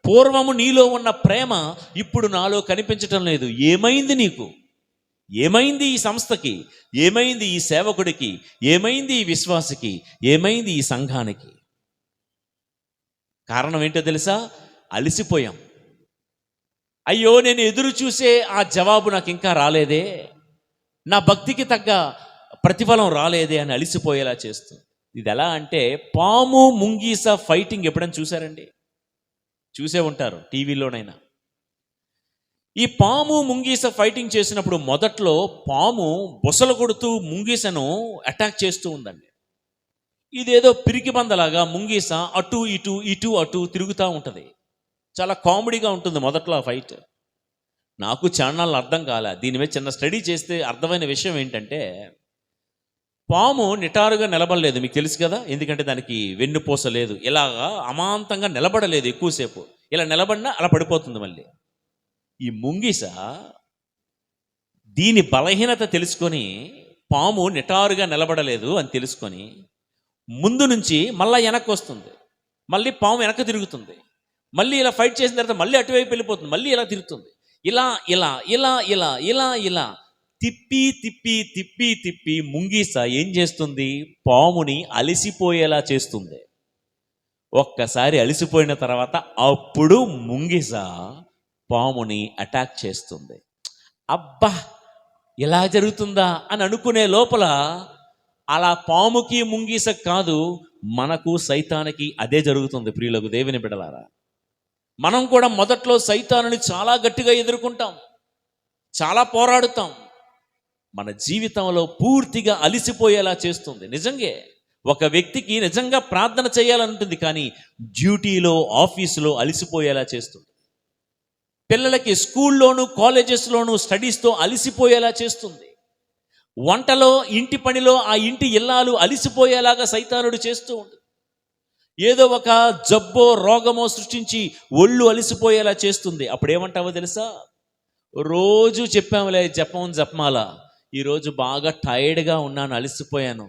పూర్వము నీలో ఉన్న ప్రేమ ఇప్పుడు నాలో కనిపించటం లేదు. ఏమైంది నీకు? ఏమైంది ఈ సంస్థకి? ఏమైంది ఈ సేవకుడికి? ఏమైంది ఈ విశ్వాసికి? ఏమైంది ఈ సంఘానికి? కారణం ఏంటో తెలుసా? అలసిపోయాం. అయ్యో, నేను ఎదురు చూసే ఆ జవాబు నాకు ఇంకా రాలేదే, నా భక్తికి తగ్గ ప్రతిఫలం రాలేదే అని అలసిపోయేలా చేస్తుంది. ఇది ఎలా అంటే, పాము ముంగీస ఫైటింగ్ ఎప్పుడైనా చూసారండి? చూసే ఉంటారు టీవీలోనైనా. ఈ పాము ముంగీస ఫైటింగ్ చేసినప్పుడు మొదట్లో పాము బుసలు కొడుతూ ముంగీసను అటాక్ చేస్తూ ఉందండి. ఇదేదో పిరికి బందలాగా ముంగీస అటు ఇటు ఇటు అటు తిరుగుతూ ఉంటుంది. చాలా కామెడీగా ఉంటుంది మొదట్లో ఆ ఫైట్. నాకు చాన్నాళ్ళు అర్థం కాలే. దీని మీద చిన్న స్టడీ చేస్తే అర్థమైన విషయం ఏంటంటే, పాము నిటారుగా నిలబడలేదు, మీకు తెలుసు కదా. ఎందుకంటే దానికి వెన్నుపూస లేదు. ఇలాగా అమాంతంగా నిలబడలేదు ఎక్కువసేపు. ఇలా నిలబడినా అలా పడిపోతుంది మళ్ళీ. ఈ ముంగిస దీని బలహీనత తెలుసుకొని, పాము నిటారుగా నిలబడలేదు అని తెలుసుకొని ముందు నుంచి మళ్ళీ వెనక్కి వస్తుంది. మళ్ళీ పాము వెనక్కి తిరుగుతుంది. మళ్ళీ ఇలా ఫైట్ చేసిన తర్వాత మళ్ళీ అటువైపు వెళ్ళిపోతుంది. మళ్ళీ ఇలా తిరుగుతుంది. ఇలా ఇలా ఇలా ఇలా ఇలా ఇలా తిప్పి తిప్పి తిప్పి తిప్పి ముంగీస ఏం చేస్తుంది? పాముని అలసిపోయేలా చేస్తుంది. ఒక్కసారి అలసిపోయిన తర్వాత అప్పుడు ముంగిస పాముని అటాక్ చేస్తుంది. అబ్బా, ఇలా జరుగుతుందా అని అనుకునే లోపల అలా పాముకి ముంగీస కాదు, మనకు సైతానికి అదే జరుగుతుంది. ప్రియులకు దేవుని బిడ్డలారా, మనం కూడా మొదట్లో సైతానుని చాలా గట్టిగా ఎదుర్కొంటాం, చాలా పోరాడుతాం. మన జీవితంలో పూర్తిగా అలిసిపోయేలా చేస్తుంది. నిజంగే ఒక వ్యక్తికి నిజంగా ప్రార్థన చేయాలనుంటుంది, కానీ డ్యూటీలో ఆఫీసులో అలిసిపోయేలా చేస్తుంది. పిల్లలకి స్కూల్లోను కాలేజెస్లోను స్టడీస్తో అలిసిపోయేలా చేస్తుంది. వంటలో ఇంటి పనిలో ఆ ఇంటి ఇల్లాలు అలిసిపోయేలాగా సైతానుడు చేస్తూ ఉంటుంది. ఏదో ఒక జబ్బో రోగమో సృష్టించి ఒళ్ళు అలిసిపోయేలా చేస్తుంది. అప్పుడేమంటావో తెలుసా? రోజు చెప్పాములే జపమాల, ఈరోజు బాగా టైర్డ్గా ఉన్నాను, అలిసిపోయాను,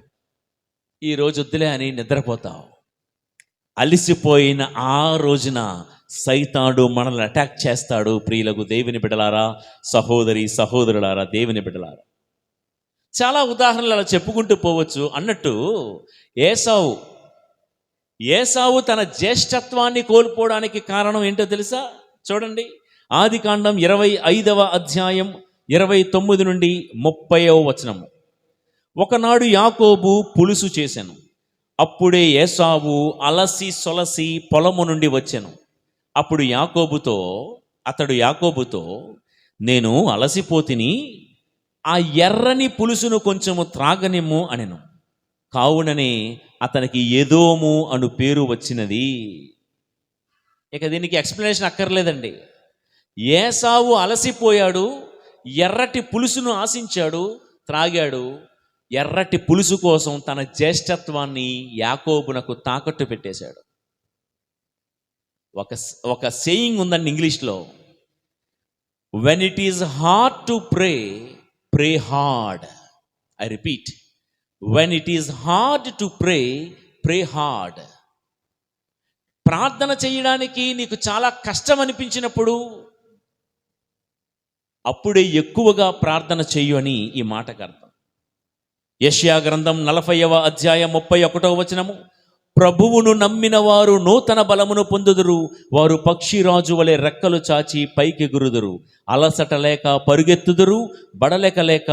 ఈరోజు వద్దులే అని నిద్రపోతావు. అలిసిపోయిన ఆ రోజున సైతానుడు మనల్ని అటాక్ చేస్తాడు. ప్రియులకు దేవుని బిడ్డలారా, సహోదరి సహోదరులారా, దేవుని బిడ్డలారా, చాలా ఉదాహరణలు అలా చెప్పుకుంటూ పోవచ్చు. అన్నట్టు ఏసావు తన జ్యేష్ఠత్వాన్ని కోల్పోవడానికి కారణం ఏంటో తెలుసా? చూడండి, ఆదికాండం 25వ అధ్యాయం 29 నుండి 30వ వచనము. ఒకనాడు యాకోబు పులుసు చేసెను, అప్పుడే ఏసావు అలసి సొలసి పొలము నుండి వచ్చెను. అప్పుడు అతడు యాకోబుతో, నేను అలసిపోతిని, ఆ ఎర్రని పులుసును కొంచెము త్రాగనిమ్ము అనెను. కావుననే అతనికి ఎదోము అను పేరు వచ్చినది. ఇక దీనికి ఎక్స్ప్లెనేషన్ అక్కర్లేదండి. ఏసావు అలసిపోయాడు, ఎర్రటి పులుసును ఆశించాడు, త్రాగాడు. ఎర్రటి పులుసు కోసం తన జ్యేష్ఠత్వాన్ని యాకోబునకు తాకట్టు పెట్టేశాడు. ఒక సేయింగ్ ఉందండి ఇంగ్లీష్లో, when it is hard to pray, pray hard. I repeat, when it is hard to pray, pray hard. ప్రార్థన చేయడానికి నీకు చాలా కష్టం అనిపించినప్పుడు అప్పుడే ఎక్కువగా ప్రార్థన చెయ్యు అని ఈ మాటకు అర్థం. యెషయా గ్రంథం 40వ అధ్యాయం 31వ వచనము, ప్రభువును నమ్మిన వారు నూతన బలమును పొందుదురు, వారు పక్షిరాజు వలె రెక్కలు చాచి పైకెగురుదురు, అలసట లేక పరుగెత్తుదురు, బడలేక లేక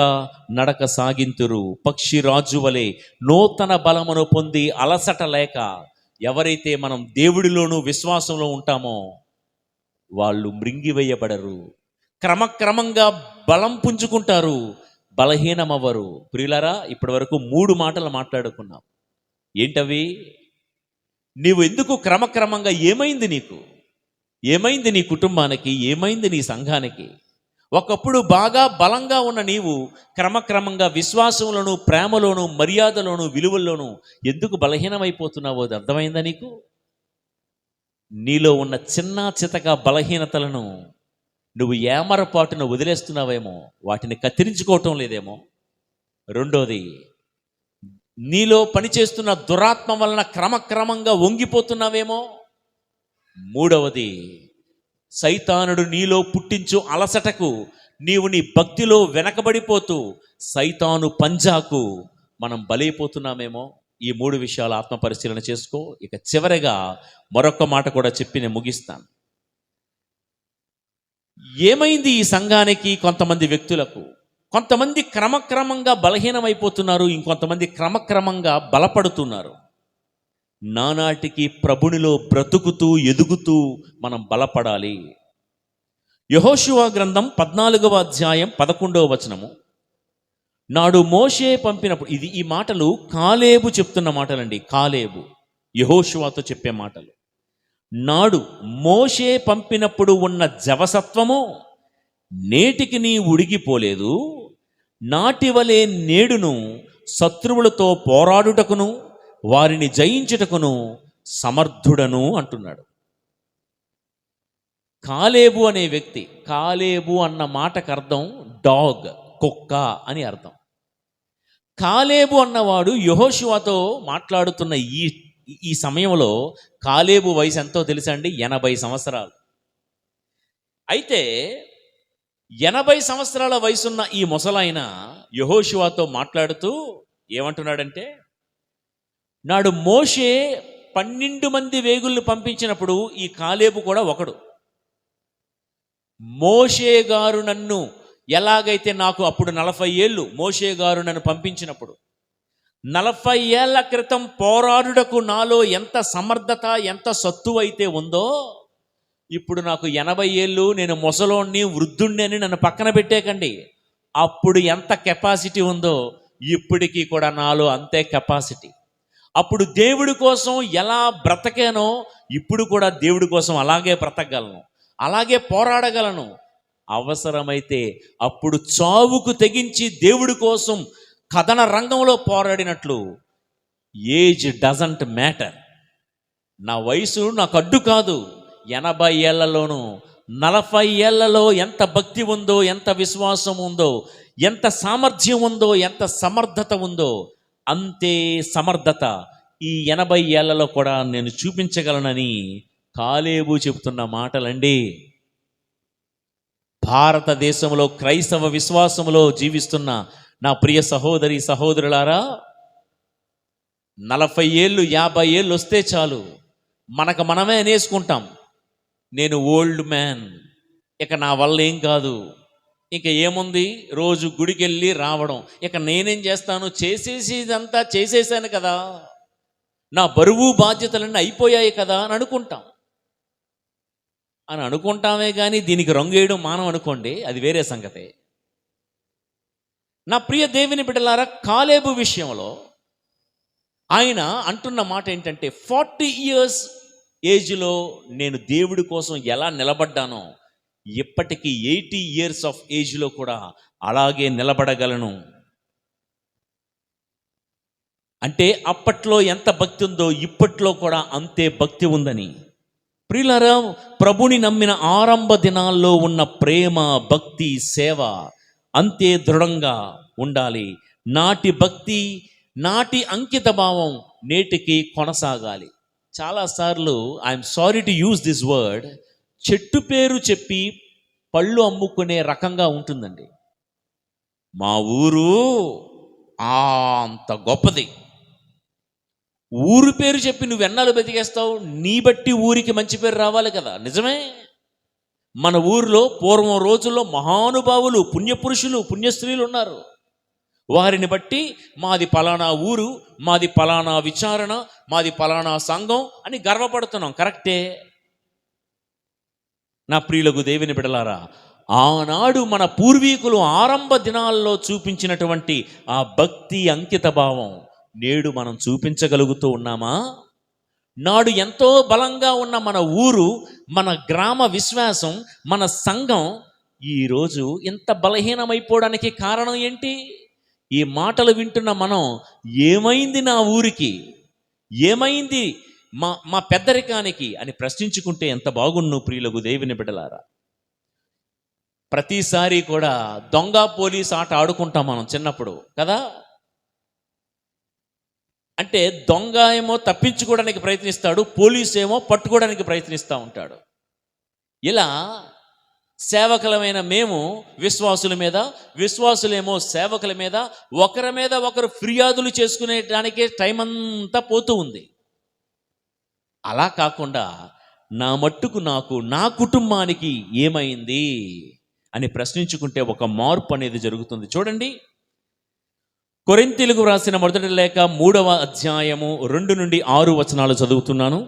నడక సాగింతురు. పక్షిరాజు వలె నూతన బలమును పొంది అలసట లేక, ఎవరైతే మనం దేవుడిలోనూ విశ్వాసంలో ఉంటామో వాళ్ళు మృంగివేయబడరు, క్రమక్రమంగా బలం పుంజుకుంటారు, బలహీనమవ్వరు. ప్రియులారా, ఇప్పటి వరకు 3 మాటలు మాట్లాడుకున్నాం. ఏంటవి? నీవు ఎందుకు క్రమక్రమంగా, ఏమైంది నీకు, ఏమైంది నీ కుటుంబానికి, ఏమైంది నీ సంఘానికి? ఒకప్పుడు బాగా బలంగా ఉన్న నీవు క్రమక్రమంగా విశ్వాసంలోను, ప్రేమలోను, మర్యాదలోను, విలువల్లోనూ ఎందుకు బలహీనమైపోతున్నావో అది అర్థమైందా నీకు? నీలో ఉన్న చిన్న చితక బలహీనతలను నువ్వు ఏమరపాటున వదిలేస్తున్నావేమో, వాటిని కత్తిరించుకోవటం లేదేమో. రెండోది, నీలో పనిచేస్తున్న దురాత్మ వలన క్రమక్రమంగా వంగిపోతున్నావేమో. మూడవది, సైతానుడు నీలో పుట్టించు అలసటకు నీవు నీ భక్తిలో వెనకబడిపోతూ సైతాను పంజాకు మనం బలైపోతున్నామేమో. ఈ 3 విషయాలు ఆత్మ పరిశీలన చేసుకో. ఇక చివరిగా మరొక మాట కూడా చెప్పి నేను ముగిస్తాను. ఏమైంది ఈ సంఘానికి? కొంతమంది వ్యక్తులకు, కొంతమంది క్రమక్రమంగా బలహీనమైపోతున్నారు, ఇంకొంతమంది క్రమక్రమంగా బలపడుతున్నారు. నానాటికి ప్రభునిలో బ్రతుకుతూ ఎదుగుతూ మనం బలపడాలి. యెహోషువ గ్రంథం 14వ అధ్యాయం 11వ వచనము, నాడు మోషే పంపినప్పుడు, ఈ మాటలు కాలేబు చెప్తున్న మాటలండి. కాలేబు యెహోషువతో చెప్పే మాటలు. నాడు మోషే పంపినప్పుడు ఉన్న జవసత్వము నేటికి నీ ఉడిగిపోలేదు, నాటివలే నేడును శత్రువులతో పోరాడుటకును వారిని జయించుటకును సమర్థుడను అంటున్నాడు. కాలేబు అనే వ్యక్తి, కాలేబు అన్న మాటకు అర్థం డాగ్, కుక్క అని అర్థం. కాలేబు అన్నవాడు యెహోషువతో మాట్లాడుతున్న ఈ సమయంలో కాలేబు వయసు ఎంతో తెలుసా అండి? 80 సంవత్సరాలు. అయితే 80 సంవత్సరాల వయసున్న ఈ ముసలాయన యెహోషువతో మాట్లాడుతూ ఏమంటున్నాడంటే, నాడు మోషే 12 మంది వేగుల్ని పంపించినప్పుడు ఈ కాలేబు కూడా ఒకడు. మోషే గారు నన్ను ఎలాగైతే నాకు అప్పుడు 40 ఏళ్ళు మోషే గారు నన్ను పంపించినప్పుడు 40 ఏళ్ల క్రితం పోరాడుటకు నాలో ఎంత సమర్థత, ఎంత సత్తువ అయితే ఉందో, ఇప్పుడు నాకు 80 ఏళ్ళు, నేను ముసలోణ్ణి, వృద్ధుణ్ణి అని నన్ను పక్కన పెట్టేకండి. అప్పుడు ఎంత కెపాసిటీ ఉందో ఇప్పటికీ కూడా నాలో అంతే కెపాసిటీ. అప్పుడు దేవుడి కోసం ఎలా బ్రతకానో ఇప్పుడు కూడా దేవుడి కోసం అలాగే బ్రతకగలను, అలాగే పోరాడగలను. అవసరమైతే అప్పుడు చావుకు తెగించి దేవుడి కోసం కథన రంగంలో పోరాడినట్లు ఏజ్ డజంట్ మ్యాటర్. నా వయసు నాకు అడ్డు కాదు. 80 ఏళ్లలోనూ 40 ఏళ్లలో ఎంత భక్తి ఉందో, ఎంత విశ్వాసం ఉందో, ఎంత సామర్థ్యం ఉందో, ఎంత సమర్థత ఉందో, అంతే సమర్థత ఈ 80 ఏళ్లలో కూడా నేను చూపించగలనని కాలేబు చెబుతున్న మాటలండి. భారతదేశంలో క్రైస్తవ విశ్వాసంలో జీవిస్తున్న నా ప్రియ సహోదరి సహోదరులారా, 40 ఏళ్ళు 50 ఏళ్ళు వస్తే చాలు మనకు మనమే అనేసుకుంటాం, నేను ఓల్డ్ మ్యాన్, ఇక నా వల్ల ఏం కాదు, ఇక ఏముంది రోజు గుడికి వెళ్ళి రావడం, ఇక నేనేం చేస్తాను, చేసేసేదంతా చేసేసాను కదా, నా బరువు బాధ్యతలన్నీ అయిపోయాయి కదా అని అనుకుంటామే కానీ దీనికి రంగు వేయడం మానం అనుకోండి, అది వేరే సంగతే. నా ప్రియ దేవుని బిడ్డలారా, కాలేబు విషయంలో ఆయన అంటున్న మాట ఏంటంటే 40 ఇయర్స్ ఏజ్లో నేను దేవుడి కోసం ఎలా నిలబడ్డానో ఇప్పటికీ 80 ఇయర్స్ ఆఫ్ ఏజ్లో కూడా అలాగే నిలబడగలను. అంటే అప్పట్లో ఎంత భక్తి ఉందో ఇప్పట్లో కూడా అంతే భక్తి ఉందని. ప్రియులారా, ప్రభుని నమ్మిన ఆరంభ దినాల్లో ఉన్న ప్రేమ, భక్తి, సేవ అంతే దృఢంగా ఉండాలి. నాటి భక్తి, నాటి అంకిత భావం నేటికి కొనసాగాలి. చాలాసార్లు I'm sorry to use this word, చెట్టు పేరు చెప్పి పళ్ళు అమ్ముకునే రకంగా ఉంటుందండి. మా ఊరు అంత గొప్పది, ఊరు పేరు చెప్పి నువ్వు ఎన్నాళ్ళు బతికేస్తావు, నీ బట్టి ఊరికి మంచి పేరు రావాలి కదా. నిజమే, మన ఊరిలో పూర్వం రోజుల్లో మహానుభావులు, పుణ్యపురుషులు, పుణ్యస్త్రీలు ఉన్నారు. వారిని బట్టి మాది పలానా ఊరు, మాది పలానా విచారణ, మాది పలానా సంఘం అని గర్వపడుతున్నాం. కరెక్టే. నా ప్రియులకు దేవుని బిడలారా, ఆనాడు మన పూర్వీకులు ఆరంభ దినాల్లో చూపించినటువంటి ఆ భక్తి, అంకిత భావం నేడు మనం చూపించగలుగుతూ ఉన్నామా? నాడు ఎంతో బలంగా ఉన్న మన ఊరు, మన గ్రామ విశ్వాసం, మన సంఘం ఈరోజు ఇంత బలహీనమైపోవడానికి కారణం ఏంటి? ఈ మాటలు వింటున్న మనం, ఏమైంది నా ఊరికి, ఏమైంది మా పెద్దరికానికి అని ప్రశ్నించుకుంటే ఎంత బాగుండు ప్రియులకు దేవుని బిడ్డలారా. ప్రతిసారి కూడా దొంగ పోలీస్ ఆట ఆడుకుంటాం మనం చిన్నప్పుడు కదా. అంటే దొంగ ఏమో తప్పించుకోవడానికి ప్రయత్నిస్తాడు, పోలీసు ఏమో పట్టుకోవడానికి ప్రయత్నిస్తూ ఉంటాడు. ఇలా సేవకులమైన మేము విశ్వాసుల మీద, విశ్వాసులేమో సేవకుల మీద, ఒకరి మీద ఒకరు ఫిర్యాదులు చేసుకునేటానికే టైం అంతా పోతూ ఉంది. అలా కాకుండా నా మట్టుకు నాకు, నా కుటుంబానికి ఏమైంది అని ప్రశ్నించుకుంటే ఒక మార్పు అనేది జరుగుతుంది. చూడండి, కొరింథీయులకు రాసిన మొదటి లేఖ 3వ అధ్యాయము 2 నుండి 6 వచనాలు చదువుతున్నాను.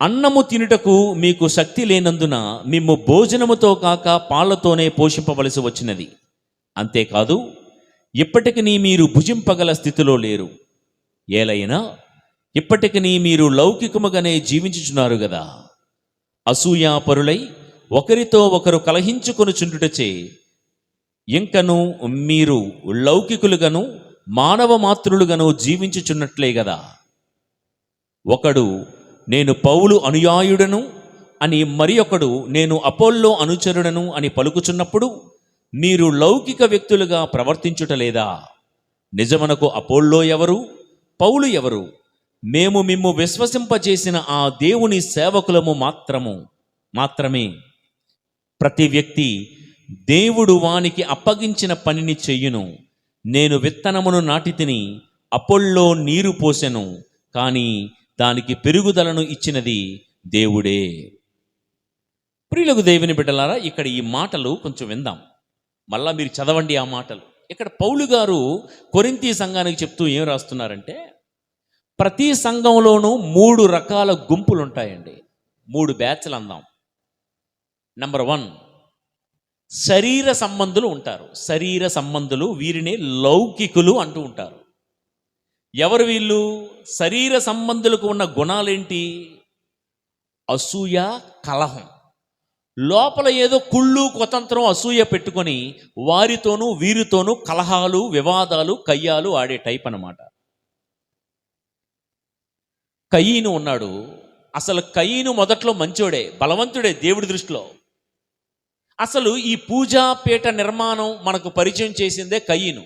అన్నము తినుటకు మీకు శక్తి లేనందున మిమ్ము భోజనముతో కాక పాలతోనే పోషింపవలసి వచ్చినది. అంతేకాదు, ఇప్పటికి మీరు భుజింపగల స్థితిలో లేరు. ఏలైనా ఇప్పటికి మీరు లౌకికముగానే జీవించుచున్నారు గదా. అసూయాపరులై ఒకరితో ఒకరు కలహించుకొనుచుండుటచే ఇంకను మీరు లౌకికులుగాను మానవ మాతృలుగాను జీవించుచున్నట్లే గదా. ఒకడు నేను పౌలు అనుయాయుడను అని, మరి ఒకడు నేను అపోల్లో అనుచరుడను అని పలుకుచున్నప్పుడు మీరు లౌకిక వ్యక్తులుగా ప్రవర్తించుటలేదా? నిజమునకు అపోల్లో ఎవరు, పౌలు ఎవరు? మేము మిమ్ము విశ్వసింపజేసిన ఆ దేవుని సేవకులము మాత్రమే. ప్రతి వ్యక్తి దేవుడు వానికి అప్పగించిన పనిని చెయ్యును. నేను విత్తనమును నాటితిని, అపోల్లో నీరు పోసెను, కానీ దానికి పెరుగుదలను ఇచ్చినది దేవుడే. ప్రియులకు దేవుని బిడ్డలారా, ఇక్కడ ఈ మాటలు కొంచెం విందాం. మళ్ళా మీరు చదవండి ఆ మాటలు. ఇక్కడ పౌలు గారు కొరింథీ సంఘానికి చెప్తూ ఏం రాస్తున్నారంటే, ప్రతి సంఘంలోనూ 3 రకాల గుంపులు ఉంటాయండి. 3 బ్యాచ్లు అందాం. నెంబర్ 1, శరీర సంబంధులు ఉంటారు. శరీర సంబంధులు, వీరిని లౌకికులు అంటూ ఉంటారు. ఎవరు వీళ్ళు? శరీర సంబంధులకు ఉన్న గుణాలేంటి? అసూయ, కలహం. లోపల ఏదో కుళ్ళు కుతంత్రం అసూయ పెట్టుకొని వారితోనూ వీరితోనూ కలహాలు, వివాదాలు, కయ్యాలు ఆడే టైప్ అన్నమాట. కయీను ఉన్నాడు. అసలు కయీను మొదట్లో మంచోడే, బలవంతుడే దేవుడి దృష్టిలో. అసలు ఈ పూజాపీఠ నిర్మాణం మనకు పరిచయం చేసిందే కయీను.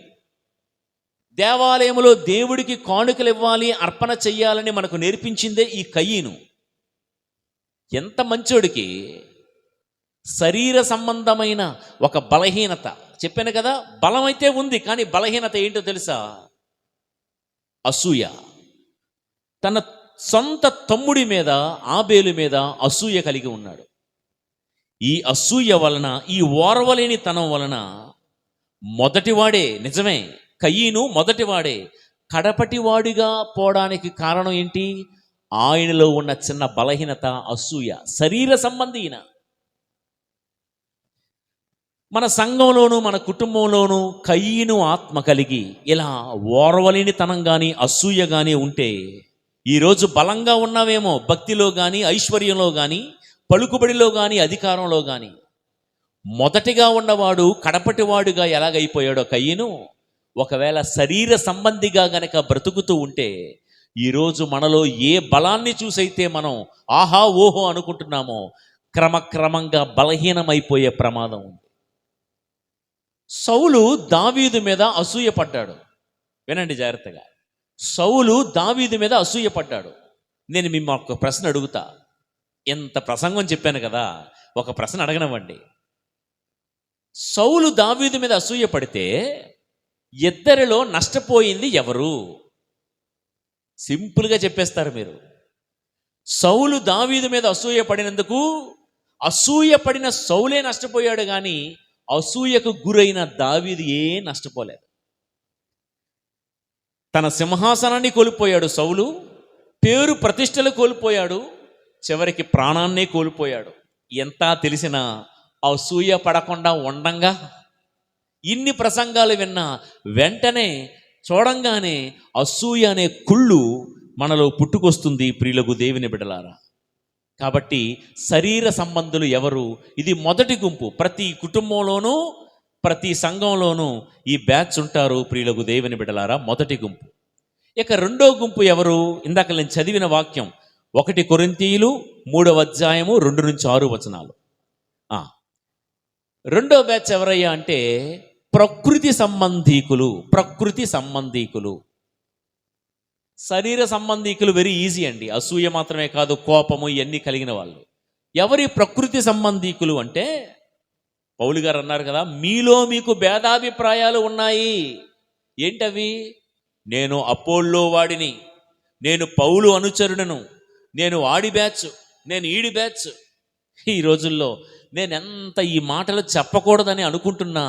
దేవాలయంలో దేవుడికి కానుకలు ఇవ్వాలి, అర్పణ చెయ్యాలని మనకు నేర్పించిందే ఈ కయీను. ఎంత మంచోడికి శరీర సంబంధమైన ఒక బలహీనత. చెప్పాను కదా, బలం అయితే ఉంది, కానీ బలహీనత ఏంటో తెలుసా? అసూయ. తన సొంత తమ్ముడి మీద, ఆబేలు మీద అసూయ కలిగి ఉన్నాడు. ఈ అసూయ వలన, ఈ ఓర్వలేని తనం వలన మొదటివాడే, నిజమే కయీను మొదటివాడే, కడపటివాడిగా పోవడానికి కారణం ఏంటి? ఆయనలో ఉన్న చిన్న బలహీనత, అసూయ. శరీర సంబంధీన. మన సంఘంలోనూ మన కుటుంబంలోనూ కయీను ఆత్మ కలిగి ఇలా ఓర్వలేని తనం కానీ అసూయ కానీ ఉంటే ఈరోజు బలంగా ఉన్నావేమో, భక్తిలో కానీ, ఐశ్వర్యంలో కానీ, పలుకుబడిలో కానీ, అధికారంలో కానీ. మొదటిగా ఉన్నవాడు కడపటివాడుగా ఎలాగైపోయాడో కయీను, ఒకవేళ శరీర సంబంధిగా గనక బ్రతుకుతూ ఉంటే ఈరోజు మనలో ఏ బలాన్ని చూసైతే మనం ఆహా ఓహో అనుకుంటున్నామో క్రమక్రమంగా బలహీనమైపోయే ప్రమాదం ఉంది. సౌలు దావీదు మీద అసూయ పడ్డాడు. వినండి జాగ్రత్తగా. సౌలు దావీదు మీద అసూయ పడ్డాడు. నేను మిమ్మల్ని ఒక ప్రశ్న అడుగుతా. ఎంత ప్రసంగం చెప్పాను కదా, ఒక ప్రశ్న అడగనివ్వండి. సౌలు దావీదు మీద అసూయ పడితే ఇద్దరిలో నష్టపోయింది ఎవరు? సింపుల్గా చెప్పేస్తారు మీరు. సౌలు దావీదు మీద అసూయ పడినందుకు అసూయ పడిన సౌలే నష్టపోయాడు, కానీ అసూయకు గురైన దావీదు నష్టపోలేదు. తన సింహాసనాన్ని కోల్పోయాడు సౌలు, పేరు ప్రతిష్టలు కోల్పోయాడు, చివరికి ప్రాణాన్నే కోల్పోయాడు. ఎంత తెలిసినా అసూయ పడకుండా ఉండంగా ఇన్ని ప్రసంగాలు విన్నా వెంటనే చూడంగానే అసూయ అనే కుళ్ళు మనలో పుట్టుకొస్తుంది. ప్రియులకు దేవుని బిడ్డలారా, కాబట్టి శరీర సంబంధులు ఎవరు? ఇది మొదటి గుంపు. ప్రతి కుటుంబంలోనూ ప్రతి సంఘంలోనూ ఈ బ్యాచ్ ఉంటారు. ప్రియులకు దేవుని బిడ్డలారా, మొదటి గుంపు. ఇక రెండో గుంపు ఎవరు? ఇందాక నేను చదివిన వాక్యం 1 కొరింథీయులు 3:2-6 రెండో బ్యాచ్ ఎవరయ్యా అంటే ప్రకృతి సంబంధీకులు. ప్రకృతి సంబంధీకులు. శరీర సంబంధీకులు వెరీ ఈజీ అండి. అసూయ మాత్రమే కాదు, కోపము ఇవన్నీ కలిగిన వాళ్ళు. ఎవరి ప్రకృతి సంబంధీకులు అంటే పౌలు గారు అన్నారు కదా, మీలో మీకు భేదాభిప్రాయాలు ఉన్నాయి. ఏంటవి? నేను అపోల్లో వాడిని, నేను పౌలు అనుచరుడను, నేను ఆడి బ్యాచ్, నేను ఈడి బ్యాచ్. ఈ రోజుల్లో నేను ఎంత ఈ మాటలు చెప్పకూడదని అనుకుంటున్నా,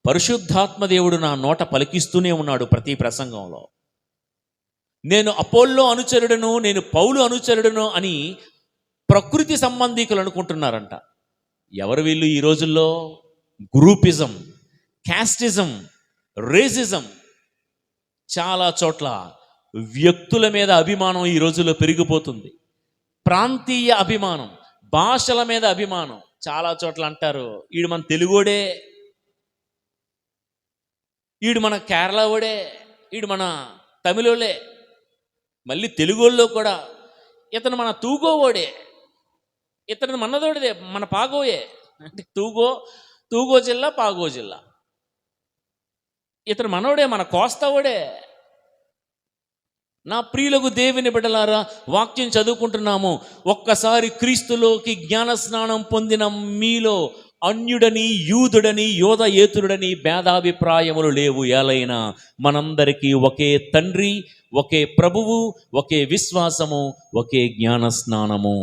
పరిశుద్ధాత్మ దేవుడు నా నోట పలికిస్తూనే ఉన్నాడు ప్రతి ప్రసంగంలో. నేను అపోల్లో అనుచరుడను, నేను పౌలు అనుచరుడను అని ప్రకృతి సంబంధీకులు అనుకుంటున్నారంట. ఎవరు వీళ్ళు ఈ రోజుల్లో? Groupism, casteism, racism. చాలా చోట్ల వ్యక్తుల మీద అభిమానం ఈ రోజుల్లో పెరిగిపోతుంది. ప్రాంతీయ అభిమానం, భాషల మీద అభిమానం. చాలా చోట్ల అంటారు, ఈడు మన తెలుగోడే, ఈడు మన కేరళ ఓడే, ఈడు మన తమిళోళ్ళే. మళ్ళీ తెలుగోళ్ళలో కూడా ఇతను మన తూగోవోడే, ఇతను మనదోడిదే, మన పాగోయే. అంటే తూగో జిల్లా, పాగో జిల్లా. ఇతను మనోడే, మన కోస్తావోడే. నా ప్రియులకు దేవుని బిడ్డలారా, వాక్యం చదువుకుంటున్నాము. ఒక్కసారి క్రీస్తులోకి జ్ఞానస్నానం పొందిన మీలో అన్యుడని, యూదుడని, యోధయేతుడని భేదాభిప్రాయములు లేవు. ఏలైనా మనందరికీ ఒకే తండ్రి, ఒకే ప్రభువు, ఒకే విశ్వాసము, ఒకే జ్ఞానస్నానము.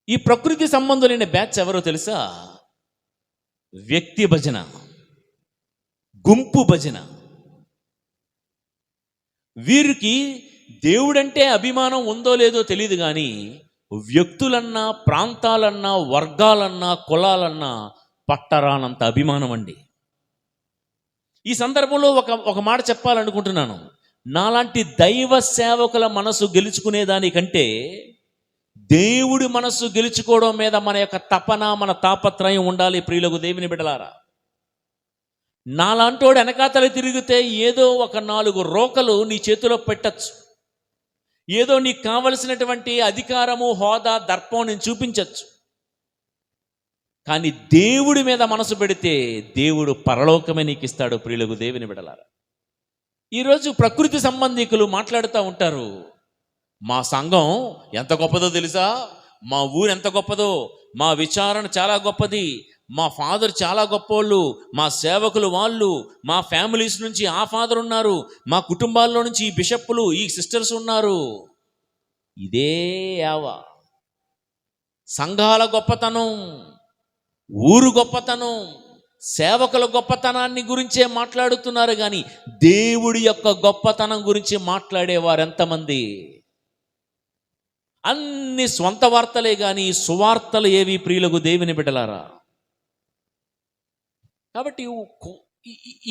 ఈ ప్రకృతి సంబంధులైన బ్యాచ్ ఎవరో తెలుసా? వ్యక్తి భజన, గుంపు భజన. వీరికి దేవుడంటే అభిమానం ఉందో లేదో తెలియదు, కానీ వ్యక్తులన్నా, ప్రాంతాలన్నా, వర్గాలన్నా, కులాలన్నా పట్టరానంత అభిమానం అండి. ఈ సందర్భంలో ఒక మాట చెప్పాలనుకుంటున్నాను. నాలాంటి దైవ సేవకుల మనసు గెలుచుకునేదానికంటే దేవుడి మనస్సు గెలుచుకోవడం మీద మన యొక్క తపన, మన తాపత్రయం ఉండాలి ప్రియులకు దేవుని బిడ్డలారా. నాలాంటోడు వెనకాతలు తిరిగితే ఏదో ఒక 4 రోకలు నీ చేతిలో పెట్టచ్చు, ఏదో నీకు కావలసినటువంటి అధికారము, హోదా, దర్పం నేను చూపించచ్చు. కానీ దేవుడి మీద మనసు పెడితే దేవుడు పరలోకమే నీకు ఇస్తాడు ప్రియులకు దేవుని బిడ్డలారా. ఈరోజు ప్రకృతి సంబంధికులు మాట్లాడుతూ ఉంటారు, మా సంఘం ఎంత గొప్పదో తెలుసా, మా ఊరు ఎంత గొప్పదో, మా విచారణ చాలా గొప్పది, మా ఫాదర్ చాలా గొప్పోళ్ళు, మా సేవకులు వాళ్ళు, మా ఫ్యామిలీస్ నుంచి ఆ ఫాదర్ ఉన్నారు, మా కుటుంబాల్లో నుంచి ఈ బిషప్పులు, ఈ సిస్టర్స్ ఉన్నారు. ఇదే యావా సంఘాల గొప్పతనం, ఊరు గొప్పతనం, సేవకుల గొప్పతనాన్ని గురించే మాట్లాడుతున్నారు, కానీ దేవుడి యొక్క గొప్పతనం గురించి మాట్లాడేవారు ఎంతమంది? అన్ని స్వంత వార్తలే కానీ సువార్తలు ఏవి ప్రియులకు దేవుని బిడ్డలారా? కాబట్టి